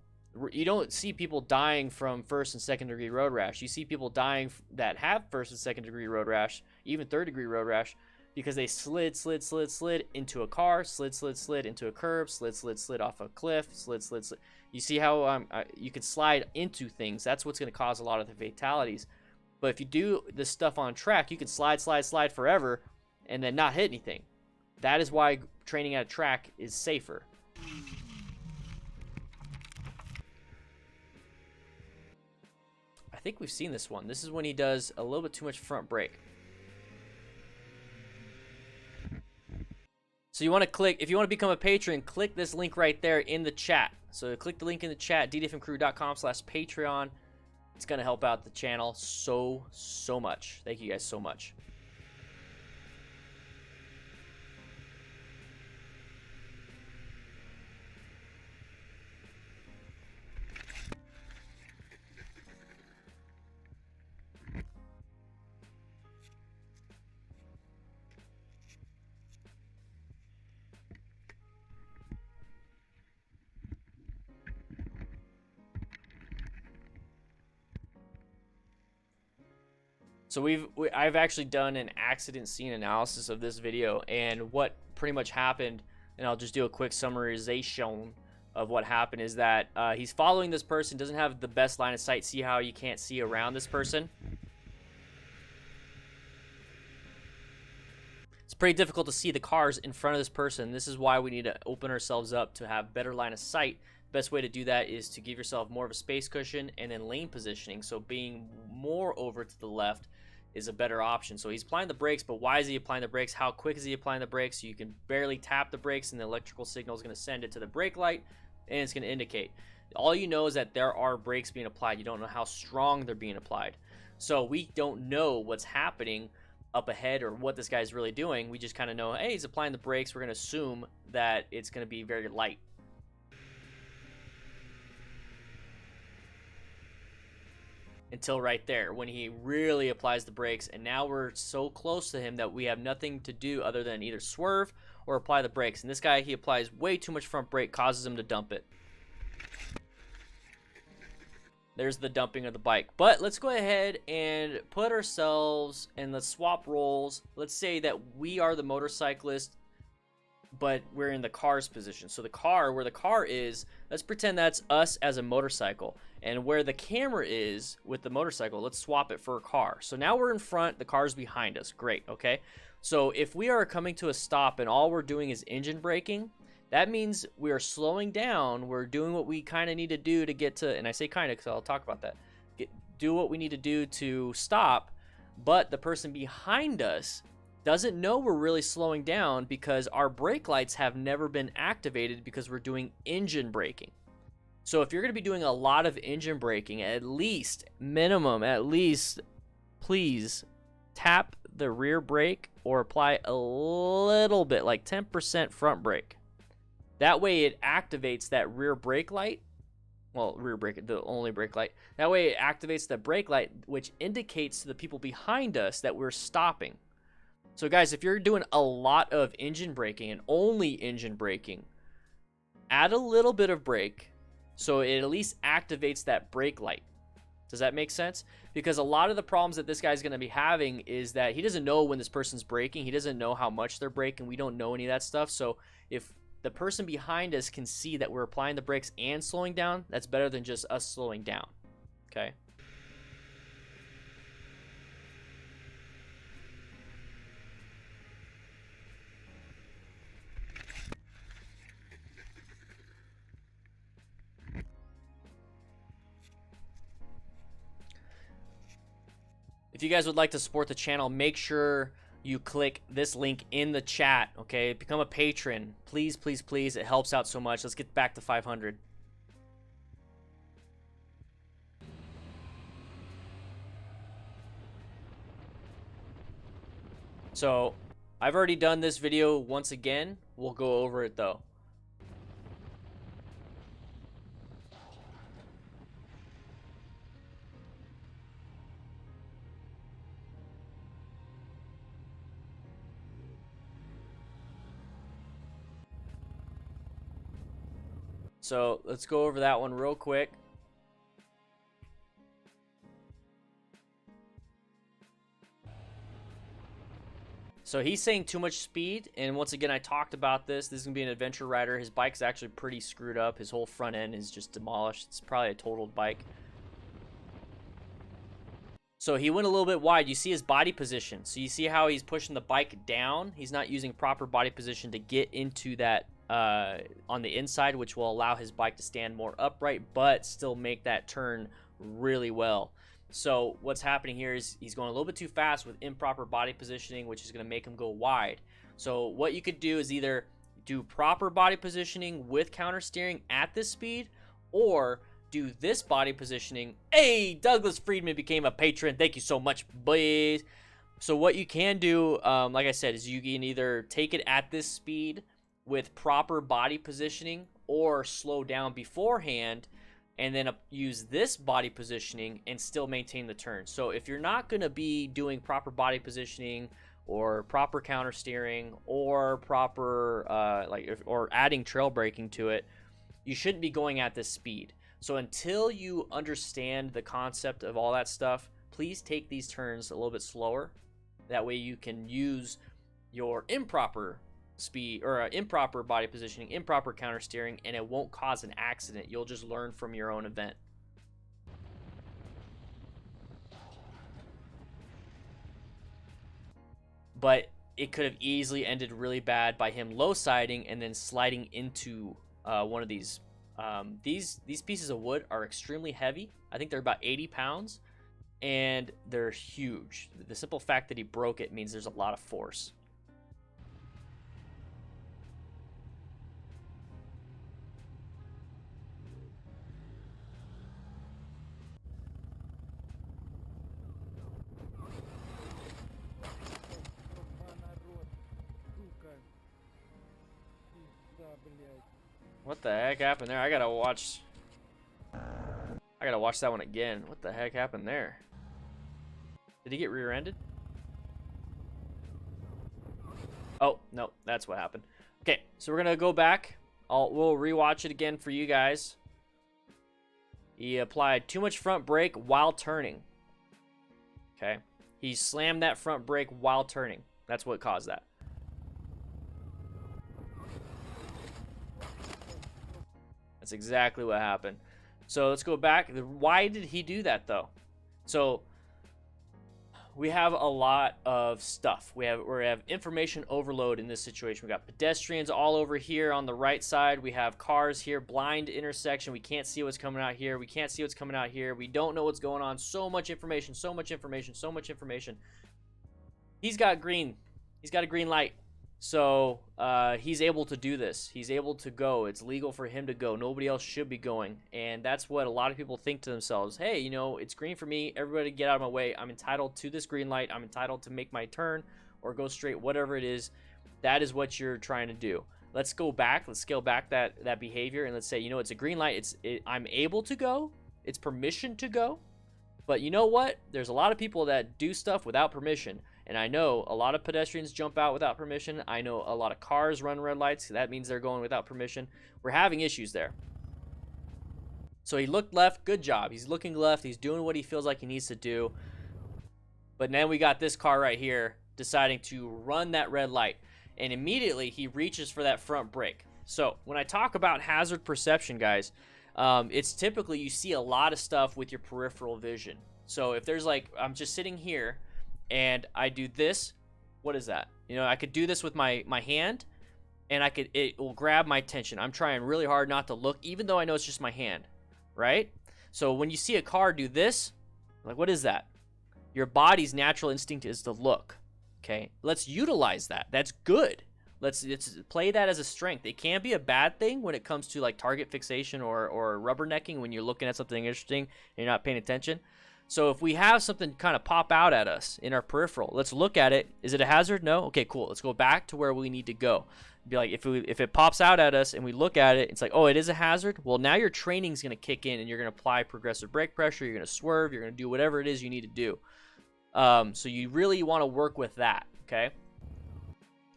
You don't see people dying from first and second degree road rash. You see people dying that have first and second degree road rash, even third degree road rash, because they slid into a car, slid into a curb, slid off a cliff, slid. You see how you can slide into things. That's what's going to cause a lot of the fatalities. But if you do this stuff on track, you can slide forever and then not hit anything. That is why training at a track is safer. I think we've seen this one. This is when he does a little bit too much front brake. So you want to click, if you want to become a patron, click this link right there in the chat. So click the link in the chat, ddfmcrew.com/Patreon. It's going to help out the channel so much. Thank you guys so much. So I've actually done an accident scene analysis of this video, and what pretty much happened, and I'll just do a quick summarization of what happened, is that he's following this person, doesn't have the best line of sight. See how you can't see around this person? It's pretty difficult to see the cars in front of this person. This is why we need to open ourselves up to have better line of sight. The best way to do that is to give yourself more of a space cushion and then lane positioning. So being more over to the left is a better option. So he's applying the brakes, but why is he applying the brakes? How quick is he applying the brakes? So you can barely tap the brakes, and the electrical signal is going to send it to the brake light, and it's going to indicate. All you know is that there are brakes being applied. You don't know how strong they're being applied. So we don't know what's happening up ahead or what this guy's really doing. We just kind of know, hey, he's applying the brakes. We're going to assume that it's going to be very light. Until right there, when he really applies the brakes, and now we're so close to him that we have nothing to do other than either swerve or apply the brakes. And this guy, he applies way too much front brake, causes him to dump it. There's the dumping of the bike. But let's go ahead and put ourselves, and let's swap roles. Let's say that we are the motorcyclist, but we're in the car's position. So the car, where the car is, let's pretend that's us as a motorcycle. And where the camera is with the motorcycle, let's swap it for a car. So now we're in front, the car's behind us. Great, okay? So if we are coming to a stop and all we're doing is engine braking, that means we are slowing down. We're doing what we kind of need to do to get to, and I say kind of because I'll talk about that. Do what we need to do to stop, but the person behind us doesn't know we're really slowing down because our brake lights have never been activated because we're doing engine braking. So if you're going to be doing a lot of engine braking, at least, please tap the rear brake or apply a little bit, like 10% front brake. That way it activates that rear brake light. Well, rear brake, the only brake light. That way it activates the brake light, which indicates to the people behind us that we're stopping. So guys, if you're doing a lot of engine braking and only engine braking, add a little bit of brake so it at least activates that brake light. Does that make sense? Because a lot of the problems that this guy's going to be having is that he doesn't know when this person's braking. He doesn't know how much they're braking. We don't know any of that stuff. So if the person behind us can see that we're applying the brakes and slowing down, that's better than just us slowing down. Okay? If you guys would like to support the channel, make sure you click this link in the chat, okay? Become a patron. Please, please, please. It helps out so much. Let's get back to 500. So, I've already done this video once again. We'll go over it, though. So let's go over that one real quick. So he's saying too much speed, and once again, I talked about this. This is going to be an adventure rider. His bike's actually pretty screwed up. His whole front end is just demolished. It's probably a totaled bike. So he went a little bit wide. You see his body position. So you see how he's pushing the bike down. He's not using proper body position to get into that on the inside, which will allow his bike to stand more upright, but still make that turn really well. So what's happening here is he's going a little bit too fast with improper body positioning, which is going to make him go wide. So what you could do is either do proper body positioning with counter steering at this speed, or do this body positioning. Hey, Douglas Friedman became a patron. Thank you so much, boys. So what you can do, like I said, is you can either take it at this speed with proper body positioning, or slow down beforehand and then use this body positioning and still maintain the turn. So if you're not going to be doing proper body positioning or proper counter steering or proper or adding trail braking to it, you shouldn't be going at this speed. So until you understand the concept of all that stuff, please take these turns a little bit slower. That way you can use your improper speed or improper body positioning, improper counter steering, and it won't cause an accident. You'll just learn from your own event. But it could have easily ended really bad by him low siding and then sliding into one of these. These pieces of wood are extremely heavy. I think they're about 80 pounds, and they're huge. The simple fact that he broke it means there's a lot of force. What the heck happened there? I gotta watch that one again. What the heck happened there? Did he get rear-ended? Oh, no, that's what happened. Okay, so we're gonna go back. We'll rewatch it again for you guys. He applied too much front brake while turning. Okay. He slammed that front brake while turning. That's what caused that. That's exactly what happened. So let's go back. Why did he do that though? So we have a lot of stuff. We have information overload in this situation. We got pedestrians all over here on the right side. We have cars here, blind intersection. We can't see what's coming out here. We can't see what's coming out here. We don't know what's going on. So much information, so much information, so much information. He's got green. He's got a green light. So he's able to do this. He's able to go. It's legal for him to go. Nobody else should be going. And that's what a lot of people think to themselves. Hey, you know, it's green for me. Everybody get out of my way. I'm entitled to this green light. I'm entitled to make my turn or go straight, whatever it is. That is what you're trying to do. Let's go back. Let's scale back that behavior. And let's say, you know, it's a green light. I'm able to go. It's permission to go. But you know what? There's a lot of people that do stuff without permission. And I know a lot of pedestrians jump out without permission. I know a lot of cars run red lights. That means they're going without permission. We're having issues there. So he looked left. Good job. He's looking left. He's doing what he feels like he needs to do. But then we got this car right here deciding to run that red light. And immediately he reaches for that front brake. So when I talk about hazard perception, guys, it's typically you see a lot of stuff with your peripheral vision. So if there's like, I'm just sitting here and I do this, what is that? You know, I could do this with my hand, and it will grab my attention. I'm trying really hard not to look, even though I know it's just my hand, right? So when you see a car do this, like, what is that? Your body's natural instinct is to look, okay? Let's utilize that. That's good. Let's play that as a strength. It can be a bad thing when it comes to like target fixation or rubbernecking when you're looking at something interesting and you're not paying attention. So if we have something kind of pop out at us in our peripheral, let's look at it. Is it a hazard? No? Okay, cool. Let's go back to where we need to go. Be like, if it pops out at us and we look at it, it's like, oh, it is a hazard? Well, now your training's going to kick in and you're going to apply progressive brake pressure. You're going to swerve. You're going to do whatever it is you need to do. So you really want to work with that, okay?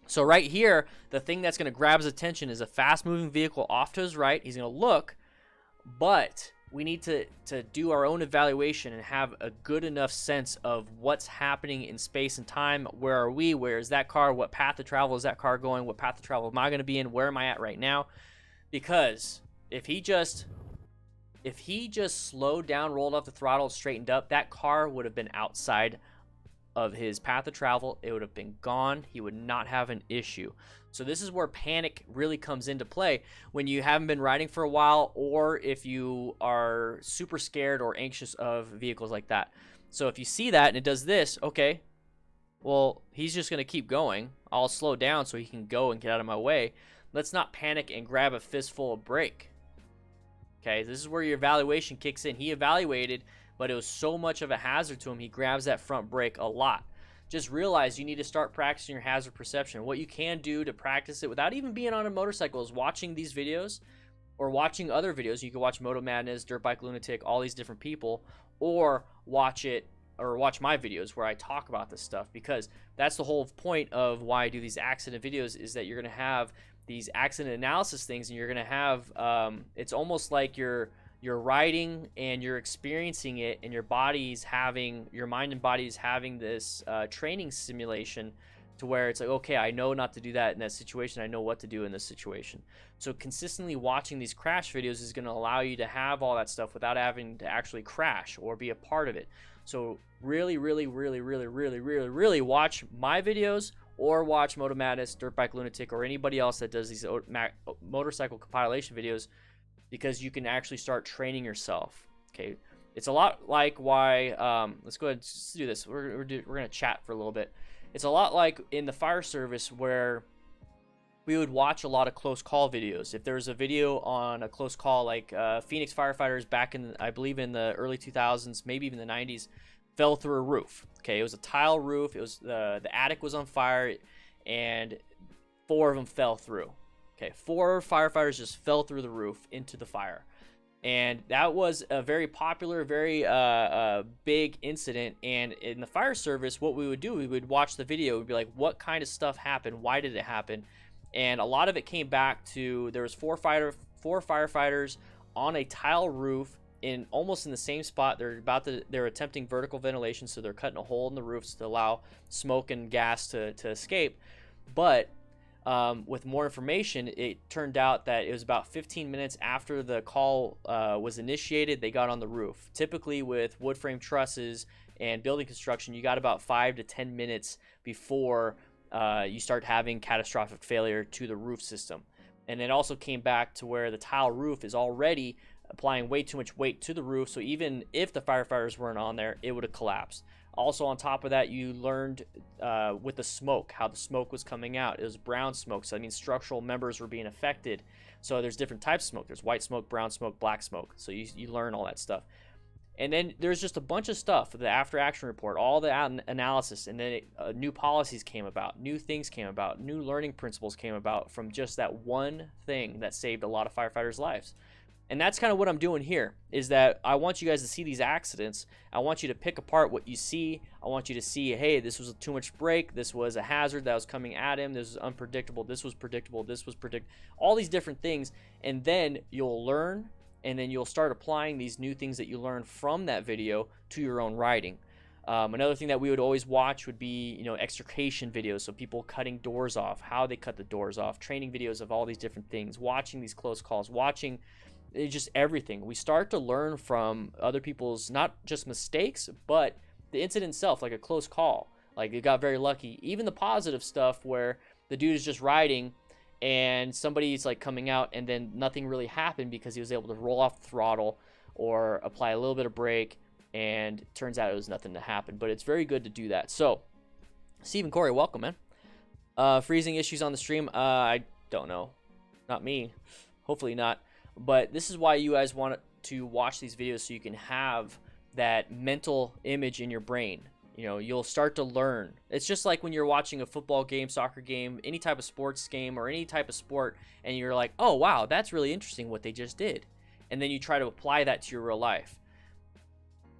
So right here, the thing that's going to grab his attention is a fast-moving vehicle off to his right. He's going to look, but we need to do our own evaluation and have a good enough sense of what's happening in space and time. Where are we? Where is that car? What path of travel is that car going? What path of travel am I going to be in? Where am I at right now? Because if he just slowed down, rolled off the throttle, straightened up, that car would have been outside of his path of travel. It would have been gone. He would not have an issue. So this is where panic really comes into play when you haven't been riding for a while, or if you are super scared or anxious of vehicles like that. So if you see that and it does this, okay, well, he's just going to keep going. I'll slow down so he can go and get out of my way. Let's not panic and grab a fistful of brake. Okay, this is where your evaluation kicks in. He evaluated, but it was so much of a hazard to him, he grabs that front brake a lot. Just realize you need to start practicing your hazard perception. What you can do to practice it without even being on a motorcycle is watching these videos or watching other videos. You can watch Moto Madness, Dirt Bike Lunatic, all these different people, or watch my videos where I talk about this stuff, because that's the whole point of why I do these accident videos, is that you're going to have these accident analysis things, and you're going to have it's almost like you're riding and you're experiencing it, and your mind and body is having this training simulation, to where it's like, okay, I know not to do that in that situation. I know what to do in this situation. So consistently watching these crash videos is going to allow you to have all that stuff without having to actually crash or be a part of it. So really, really, really, really, really, really, really watch my videos, or watch Moto Madness, Dirt Bike Lunatic, or anybody else that does these motorcycle compilation videos, because you can actually start training yourself. Okay, it's a lot like why let's go ahead and do this. We're gonna chat for a little bit. It's a lot like in the fire service, where we would watch a lot of close call videos. If there's a video on a close call, like Phoenix firefighters back in, I believe in the early 2000s, maybe even the 90s, fell through a roof. Okay, it was a tile roof. It was the attic was on fire, and 4 of them fell through. Okay, 4 firefighters just fell through the roof into the fire. And that was a very popular, very big incident. And in the fire service, what we would do, we would watch the video. We'd be like, what kind of stuff happened? Why did it happen? And a lot of it came back to, there was 4 firefighters on a tile roof in almost in the same spot. They're attempting vertical ventilation, so they're cutting a hole in the roofs to allow smoke and gas to escape. But with more information, it turned out that it was about 15 minutes after the call was initiated, they got on the roof. Typically with wood frame trusses and building construction, you got about 5 to 10 minutes before you start having catastrophic failure to the roof system. And it also came back to where the tile roof is already applying way too much weight to the roof, so even if the firefighters weren't on there, it would have collapsed. Also on top of that, you learned with the smoke, how the smoke was coming out. It was brown smoke, so that means structural members were being affected. So there's different types of smoke. There's white smoke, brown smoke, black smoke. So you learn all that stuff. And then there's just a bunch of stuff, the after action report, all the analysis, and then new policies came about, new things came about, new learning principles came about from just that one thing that saved a lot of firefighters' lives. And that's kind of what I'm doing here, is that I want you guys to see these accidents. I want you to pick apart what you see. I want you to see, hey, this was too much brake. This was a hazard that was coming at him. This was unpredictable. This was predictable. This was predictable. All these different things. And then you'll learn, and then you'll start applying these new things that you learn from that video to your own writing. Another thing that we would always watch would be, extrication videos. So people cutting doors off, how they cut the doors off, training videos of all these different things, watching these close calls, watching just everything. We start to learn from other people's, not just mistakes, but the incident itself, like a close call. Like, you got very lucky. Even the positive stuff where the dude is just riding and somebody's like coming out and then nothing really happened because he was able to roll off the throttle or apply a little bit of brake, and it turns out it was nothing to happen. But it's very good to do that. So, Stephen Corey, welcome, man. Freezing issues on the stream? I don't know. Not me. Hopefully not. But this is why you guys want to watch these videos, so you can have that mental image in your brain. You'll start to learn. It's just like when you're watching a football game, soccer game, any type of sports game or any type of sport, and you're like, oh, wow, that's really interesting what they just did. And then you try to apply that to your real life.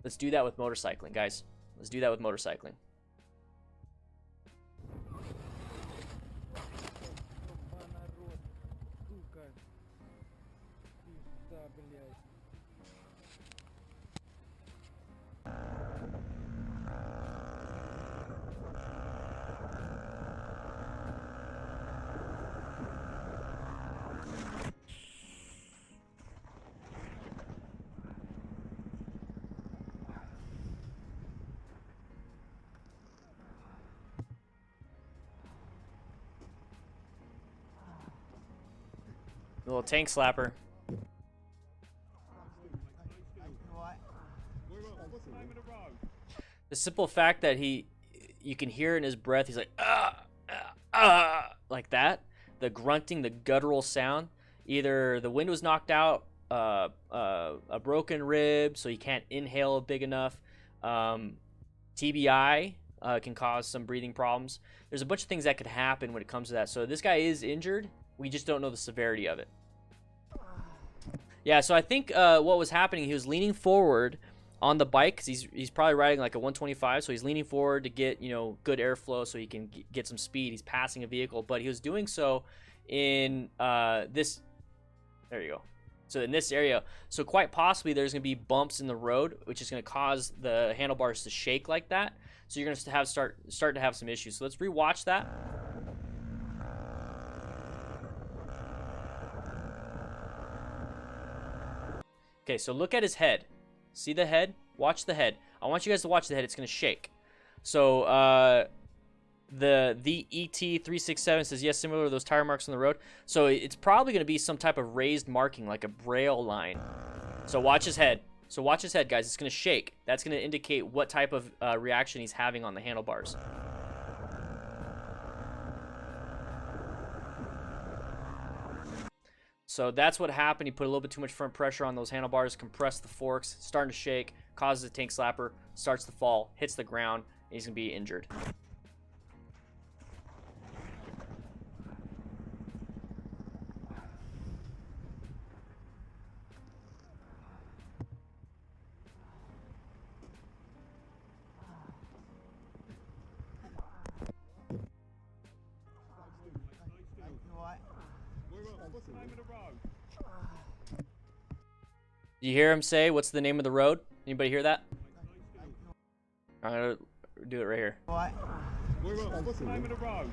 Let's do that with motorcycling, guys. Let's do that with motorcycling. A little tank slapper. The simple fact that you can hear in his breath, he's like, like that. The grunting, the guttural sound. Either the wind was knocked out, a broken rib, so he can't inhale big enough. TBI can cause some breathing problems. There's a bunch of things that could happen when it comes to that. So this guy is injured. We just don't know the severity of it. Yeah, so I think what was happening, he was leaning forward on the bike, because he's probably riding like a 125, so he's leaning forward to get, good airflow so he can get some speed. He's passing a vehicle, but he was doing so in this, there you go. So in this area, so quite possibly there's going to be bumps in the road, which is going to cause the handlebars to shake like that. So you're going to have start to have some issues. So let's rewatch that. Okay, so look at his head. See the head? Watch the head. I want you guys to watch the head. It's going to shake. So the ET367 says, yes, similar to those tire marks on the road. So it's probably going to be some type of raised marking, like a braille line. So watch his head. So watch his head, guys. It's going to shake. That's going to indicate what type of reaction he's having on the handlebars. So that's what happened. He put a little bit too much front pressure on those handlebars, compressed the forks, starting to shake, causes a tank slapper, starts to fall, hits the ground, and he's going to be injured. You hear him say, what's the name of the road? Anybody hear that? I'm gonna do it right here. Right. What's the name of the road?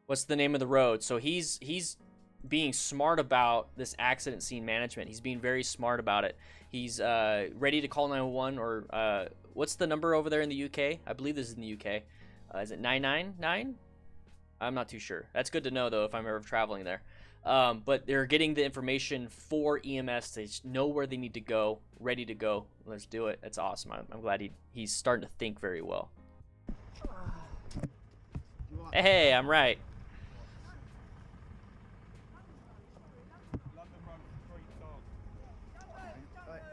What's the name of the road? So he's being smart about this accident scene management. He's being very smart about it. He's ready to call 911 or what's the number over there in the UK? I believe this is in the UK. Is it 999? I'm not too sure. That's good to know though if I'm ever traveling there. But they're getting the information for EMS to know where they need to go, ready to go. Let's do it. That's awesome. I'm glad he's starting to think very well. Hey, I'm right.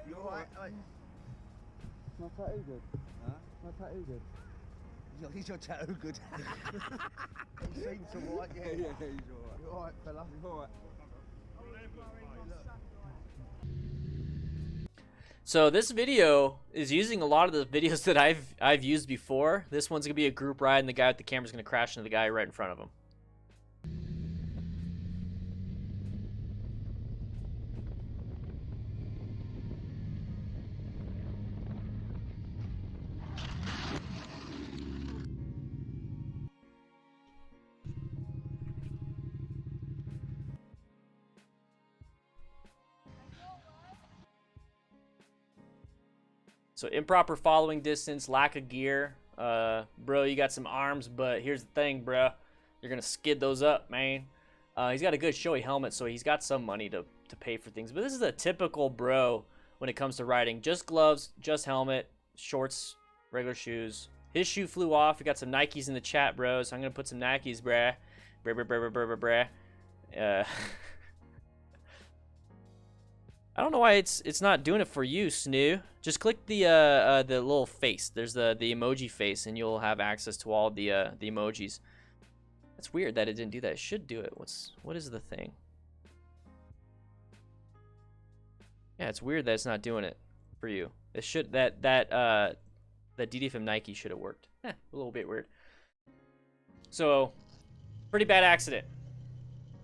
You alright? My tattoo good? Huh? My tattoo good? He's your tattoo good. He seems alright, yeah. Yeah, he's alright. You alright, fella? He's alright. So this video is using a lot of the videos that I've used before. This one's gonna be a group ride, and the guy with the camera's gonna crash into the guy right in front of him. So improper following distance, lack of gear. Bro, you got some arms, but here's the thing, bro. You're going to skid those up, man. He's got a good showy helmet, so he's got some money to pay for things. But this is a typical bro when it comes to riding. Just gloves, just helmet, shorts, regular shoes. His shoe flew off. We got some Nikes in the chat, bro, so I'm going to put some Nikes, bruh. Bruh. I don't know why it's not doing it for you, Snoo. Just click the little face. There's the emoji face, and you'll have access to all the emojis. It's weird that it didn't do that. It should do it. What is the thing? Yeah, it's weird that it's not doing it for you. It should that DDFM Nike should have worked. A little bit weird. So, pretty bad accident.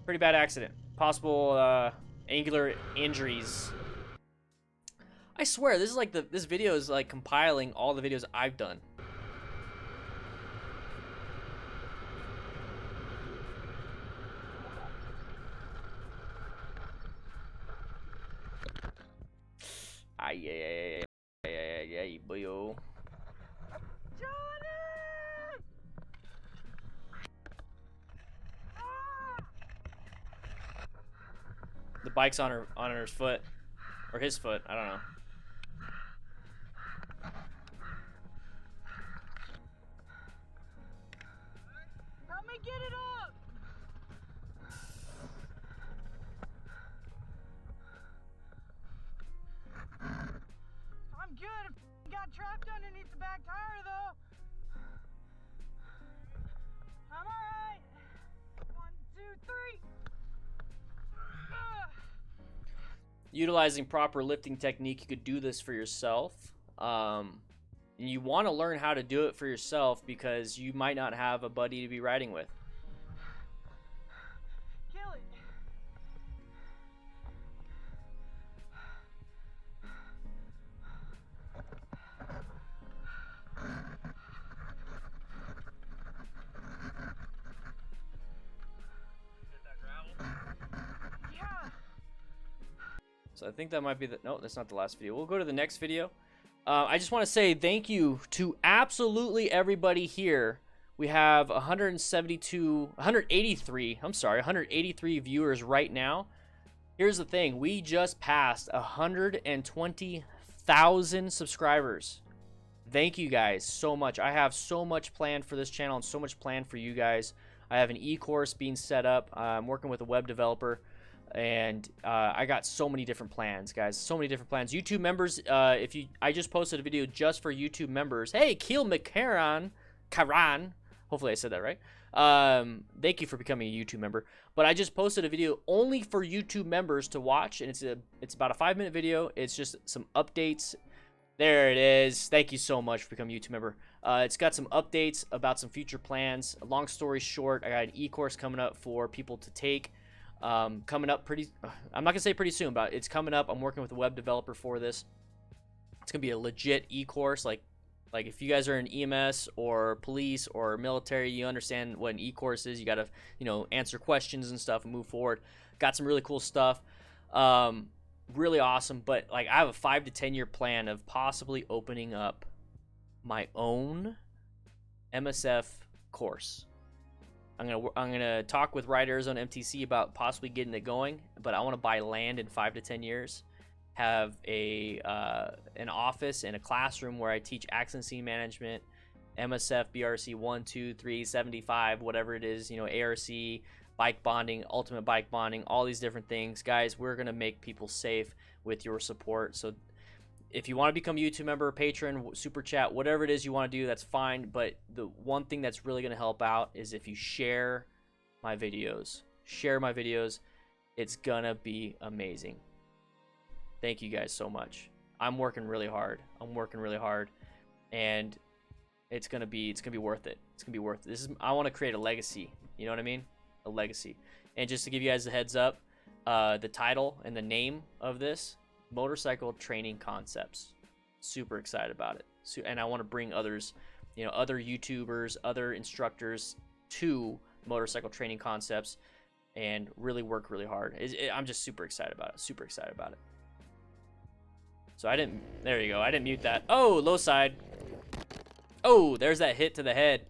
Pretty bad accident. Possible angular injuries. I swear this is like this video is like compiling all the videos I've done. Ay, boyo. The bike's on her foot, or his foot. I don't know. Help me get it up. I'm good. I got trapped underneath the back tire though. I'm alright. 1, 2, 3. Utilizing proper lifting technique, you could do this for yourself. And you want to learn how to do it for yourself because you might not have a buddy to be riding with. Kill it. Yeah. So I think that might be the... No, that's not the last video. We'll go to the next video. I just want to say thank you to absolutely everybody here. We have 183 viewers right now. Here's the thing. We just passed 120,000 subscribers. Thank you guys so much. I have so much planned for this channel and so much planned for you guys. I have an e-course being set up. I'm working with a web developer. And I got so many different plans, guys. So many different plans. YouTube members, I just posted a video just for YouTube members. Hey, Keel McCarran, hopefully I said that right. Thank you for becoming a YouTube member. But I just posted a video only for YouTube members to watch, and it's about a 5-minute video. It's just some updates. There it is. Thank you so much for becoming a YouTube member. It's got some updates about some future plans. Long story short, I got an e-course coming up for people to take. coming up pretty, I'm not gonna say pretty soon, but it's coming up. I'm working with a web developer for this. It's gonna be a legit e-course. Like if you guys are in EMS or police or military, you understand what an e-course is. You gotta, you know, answer questions and stuff and move forward. Got some really cool stuff. Really awesome. But like, I have a 5 to 10 year plan of possibly opening up my own MSF course. I'm gonna talk with Ride Arizona MTC about possibly getting it going, but I want to buy land in 5 to 10 years, have an office and a classroom where I teach accident scene management, MSF, BRC 1, 2, 3, 75, whatever it is, you know, ARC, bike bonding, ultimate bike bonding, all these different things. Guys, we're gonna make people safe with your support. So if you want to become a YouTube member, patron, super chat, whatever it is you want to do, that's fine. But the one thing that's really going to help out is if you share my videos. Share my videos. It's going to be amazing. Thank you guys so much. I'm working really hard. And it's going to be worth it. It's going to be worth it. I want to create a legacy. You know what I mean? A legacy. And just to give you guys a heads up, the title and the name of this, Motorcycle Training Concepts. Super excited about it. And I want to bring others, you know, other YouTubers, other instructors to Motorcycle Training Concepts and really work really hard. I'm just super excited about it. Super excited about it. So there you go. I didn't mute that. Oh, low side. Oh, there's that hit to the head.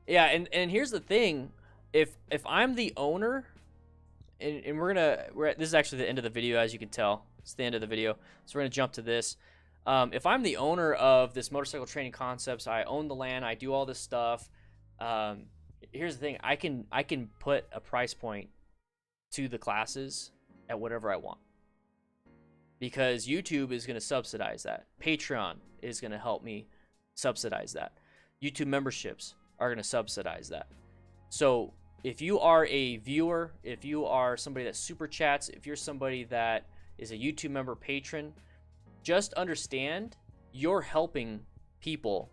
Yeah, and here's the thing. If I'm the owner, and this is actually the end of the video, as you can tell. It's the end of the video. So we're gonna jump to this. If I'm the owner of this Motorcycle Training Concepts, I own the land, I do all this stuff. Here's the thing, I can put a price point to the classes at whatever I want. Because YouTube is gonna subsidize that. Patreon is gonna help me subsidize that. YouTube memberships are gonna subsidize that. So if you are a viewer, if you are somebody that super chats, if you're somebody that is a YouTube member patron, just understand you're helping people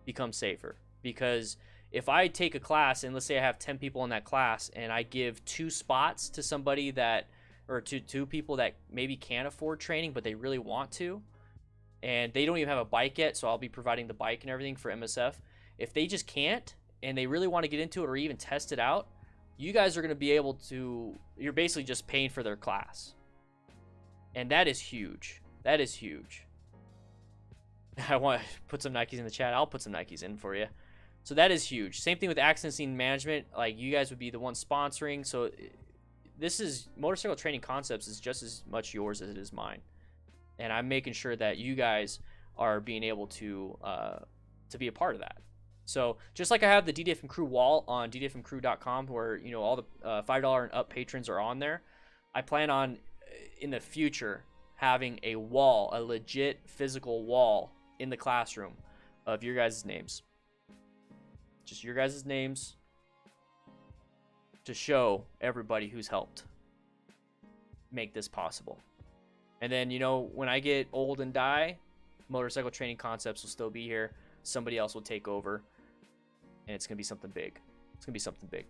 become safer. Because if I take a class and let's say I have 10 people in that class and I give 2 spots to somebody or to 2 people that maybe can't afford training but they really want to, and they don't even have a bike yet, so I'll be providing the bike and everything for MSF. If they just can't and they really want to get into it or even test it out, you guys are going to be able to, you're basically just paying for their class. And that is huge. That is huge. I want to put some Nikes in the chat. I'll put some Nikes in for you. So that is huge. Same thing with accident scene management. Like, you guys would be the ones sponsoring. So this is, Motorcycle Training Concepts is just as much yours as it is mine. And I'm making sure that you guys are being able to be a part of that. So just like I have the DDFM crew wall on ddfmcrew.com where, you know, all the $5 and up patrons are on there, I plan on in the future having a wall, a legit physical wall in the classroom of your guys' names. Just your guys' names to show everybody who's helped make this possible. And then, you know, when I get old and die, Motorcycle Training Concepts will still be here. Somebody else will take over. And it's going to be something big. It's going to be something big.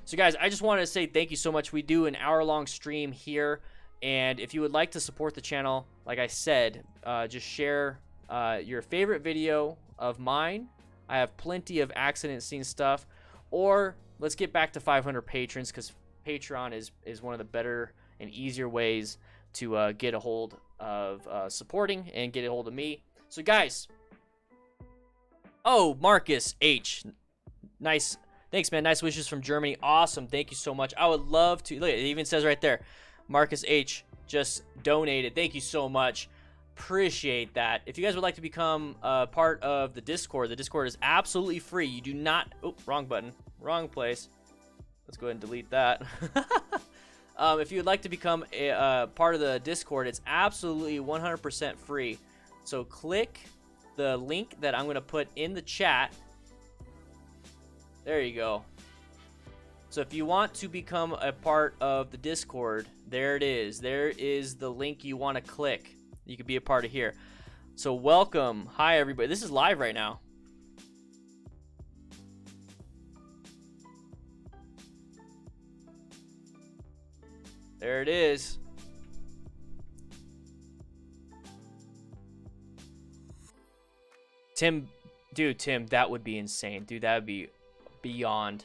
So, guys, I just wanted to say thank you so much. We do an hour-long stream here. And if you would like to support the channel, like I said, just share your favorite video of mine. I have plenty of accident scene stuff. Or let's get back to 500 patrons, because Patreon is one of the better and easier ways to get a hold of supporting and get a hold of me. So, guys. Oh, Marcus H. Nice. Thanks, man. Nice wishes from Germany. Awesome. Thank you so much. I would love to. Look, it even says right there, Marcus H. just donated. Thank you so much. Appreciate that. If you guys would like to become part of the Discord is absolutely free. You do not. Oh, wrong button. Wrong place. Let's go ahead and delete that. If you would like to become a part of the Discord, it's absolutely 100% free. So click the link that I'm going to put in the chat. There you go. So if you want to become a part of the Discord, there it is. There is the link you want to click. You can be a part of here. So welcome. Hi, everybody. This is live right now. There it is. Tim, dude, Tim, that would be insane. Dude, that would be beyond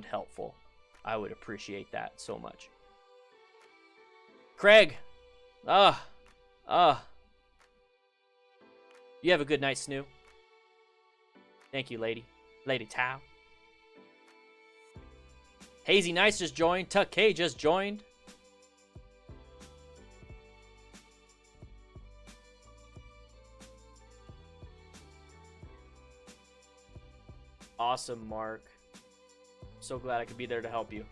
helpful. I would appreciate that so much. Craig. You have a good night, Snoo. Thank you, lady. Lady Tao. Hazy Nice just joined. Tuck K just joined. Awesome, Mark. So glad I could be there to help you.